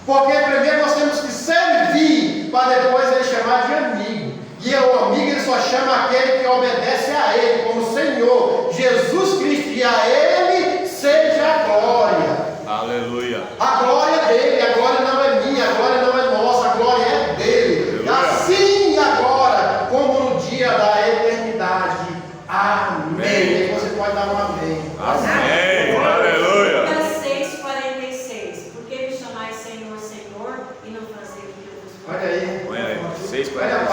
I: Porque primeiro nós temos que servir, para depois Ele chamar de amigo. E o amigo Ele só chama aquele que obedece a Ele como Senhor, Jesus Cristo, e a Ele seja a glória.
E: Aleluia.
I: A glória é dele, a glória não é minha, a glória não é nossa, a glória é dele. Assim agora, como no dia da eternidade. Amém. E você pode dar um amém.
E: Amém. Aleluia.
G: Lucas 6,46. Por que me chamais Senhor, Senhor, e não fazer o que eu vos
I: Olha aí. Olha a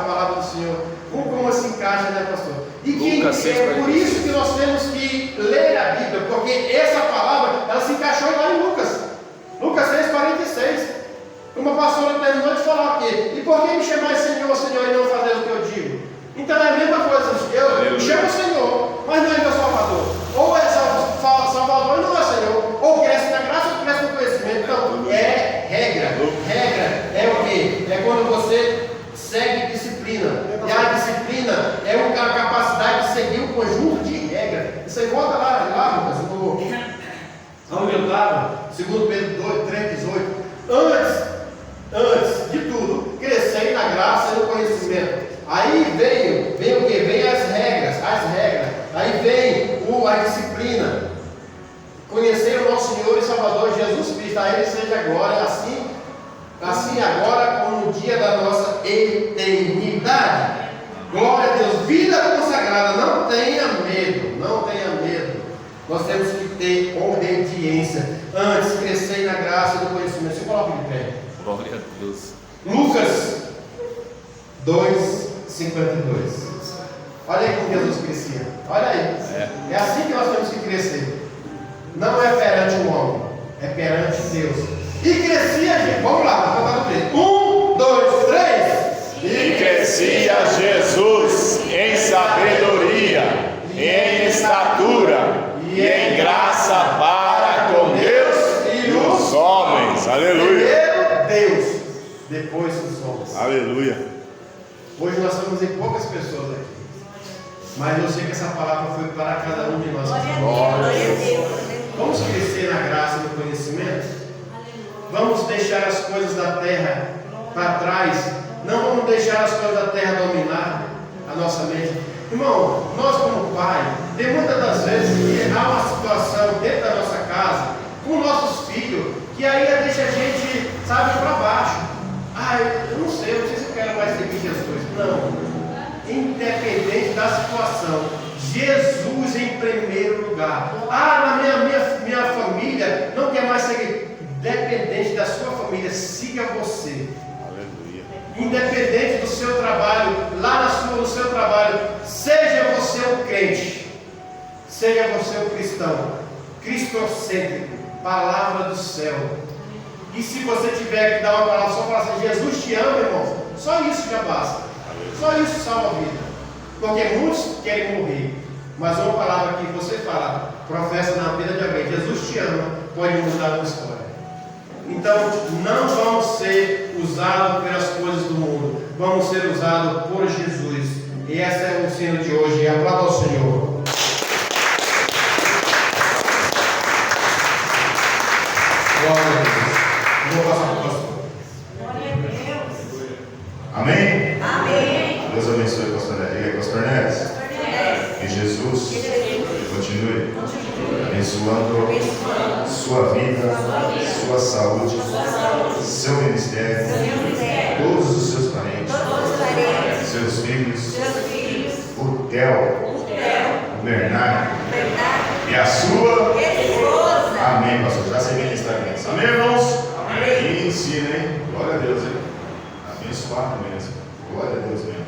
I: palavra do Senhor. Como se encaixa, né, pastor? E que é por isso que nós temos que ler a Bíblia, porque essa palavra, ela se encaixou lá em Lucas. Lucas 6,46. Uma pastora terminou de falar aqui. E por que me chamais Senhor, Senhor, e não fazer o que eu digo? Então é a mesma coisa. Eu chamo o Senhor, mas não é meu Salvador. Ou é Salvador e não é Senhor. Ou cresce na graça ou cresce no conhecimento. Então, é regra. Regra é o quê? É quando você segue disciplina. E a disciplina é uma capacidade de seguir um conjunto de regras. Isso aí volta lá Lucas, onde eu estava, 2 Pedro 3,18. Antes de tudo, crescei na graça e no conhecimento. Aí vem o que? Vem as regras. Aí vem a disciplina. Conhecer o nosso Senhor e Salvador Jesus Cristo. A Ele seja glória, assim agora como no dia da nossa eternidade. Glória a Deus. Vida consagrada. Não tenha medo. Nós temos que ter obediência. Antes, crescer na graça e no conhecimento. Se coloca de pé.
E: Glória a Deus.
I: Lucas 2,52. Olha aí como Jesus crescia. Olha aí. É assim que nós temos que crescer. Não é perante o homem, é perante Deus. E crescia, gente. Vamos lá, vamos contar no 3. 1, 2, 3.
C: E crescia Jesus em sabedoria, em estatura e em graça para com Deus e os homens. Aleluia.
I: Primeiro Deus, depois os homens.
C: Aleluia.
I: Hoje nós estamos em poucas pessoas aqui, mas eu sei que essa palavra foi para cada um de nós.
H: Glória a Deus.
I: Vamos crescer na graça e no conhecimento? Vamos deixar as coisas da terra para trás? Não vamos deixar as coisas da terra dominar a nossa mente? Irmão, nós como pai, tem muitas das vezes que há uma situação dentro da nossa casa, com nossos filhos, que aí deixa a gente, sabe, para baixo. Eu não sei se eu quero mais seguir Jesus. Não. Independente da situação, Jesus em primeiro lugar. Na minha família não quer mais seguir. Independente da sua família, siga você.
C: Aleluia.
I: Independente do seu trabalho, lá no seu trabalho, seja você um crente, seja você um cristão, cristocêntrico, palavra do céu. E se você tiver que dar uma palavra, só falar assim: Jesus te ama, irmão. Só isso já basta. Só isso salva a vida. Porque muitos querem morrer, mas uma palavra que você fala, professa na vida de alguém: Jesus te ama, pode mudar a tua história. Então, não vamos ser usados pelas coisas do mundo, vamos ser usados por Jesus. E esse é o ensino de hoje. Aplauda ao Senhor. Glória a Deus. Vou passar para o pastor.
G: Glória a Deus.
C: Amém?
H: Amém.
C: Deus abençoe, pastor Eric. Pastor Neres, que Jesus continue abençoando sua vida, sua saúde, seu ministério, todos os seus parentes, seus filhos, o Theo, o Bernardo e a sua esposa. Amém, pastor. Já sei quem está aqui. Amém, irmãos? Amém. Ensina, hein? Glória a Deus, hein? Abençoado mesmo. Glória a Deus mesmo.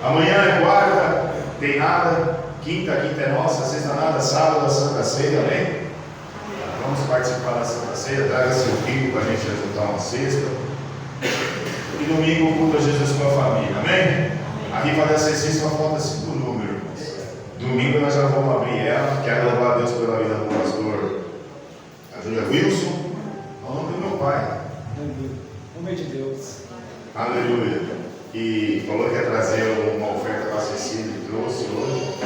C: Amanhã é quarta, tem nada. Quinta é nossa, sexta nada, sábado a Santa Ceia, amém? Vamos participar da Santa Ceia, traga seu filho para a gente ajudar uma cesta. E domingo o culto a Jesus com a família, amém? Aqui para essa essência só falta 5 números, irmãos. Domingo nós já vamos abrir ela. Quero louvar a Deus pela vida do pastor Júlia Wilson, ao nome do meu pai.
K: Em nome de Deus.
C: Aleluia. E falou que ia trazer uma oferta para a Cecília e trouxe hoje.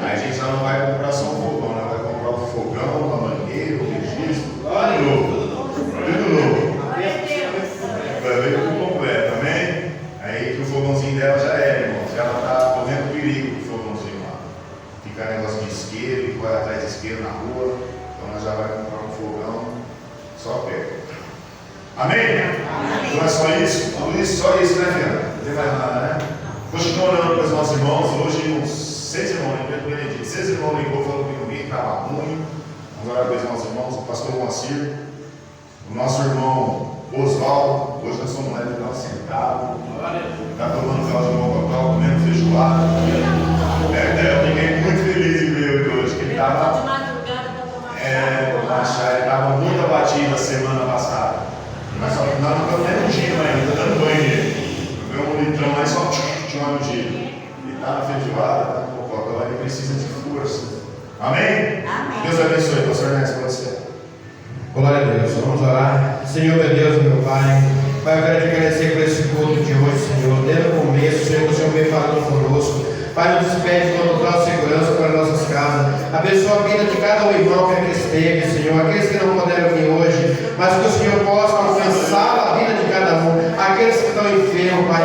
C: Aí a gente já não vai comprar só um fogão, né? Vai comprar o fogão, a mangueira, o registro, tudo novo. Tudo novo. Vai ver tudo completo, amém? Aí que o fogãozinho dela já é, irmãos. Ela está correndo perigo com o fogãozinho lá. Ficar negócio de isqueiro, e correr atrás de isqueiro na rua. Então nós já vai comprar um fogão só perto. Amém? Não é só isso? Tudo isso, só isso, né, Fiana? Não tem mais nada, né? Continuando orando para os nossos irmãos. Hoje, uns 6 irmãos, né? Benedito. 6 irmãos ligou, falou comigo que estava ruim. Vamos orar para os nossos irmãos. O pastor Moacir, o nosso irmão Oswaldo. Hoje nós somos lá de nós sentados. Está tomando caldo de mocotó, comendo feijoada. Eu fiquei muito feliz em ver ele hoje, que ele estava.
B: De madrugada para tomar
C: chá. Ele estava muito abatido a semana passada. Mas só que nós não estamos nem no giro ainda, está dando banho nele. Eu vi um litrão lá e só tinha no giro. Ele está na feijoada, está no mocotó, ele precisa de força. Amém?
H: Amém.
C: Deus abençoe, pastor Neres, pode ser.
I: Glória a Deus, vamos orar. Senhor, meu Deus, meu Pai, Pai, eu quero te agradecer por esse culto de hoje, Senhor. Desde o começo, Senhor, o Senhor vem falando conosco. Pai, nos despede com total segurança para nossas casas. Abençoa a vida de cada um irmão que aqui esteve, Senhor. Aqueles que não puderam vir hoje, mas que o Senhor possa alcançar a vida de cada um. Aqueles que estão enfermos, Pai,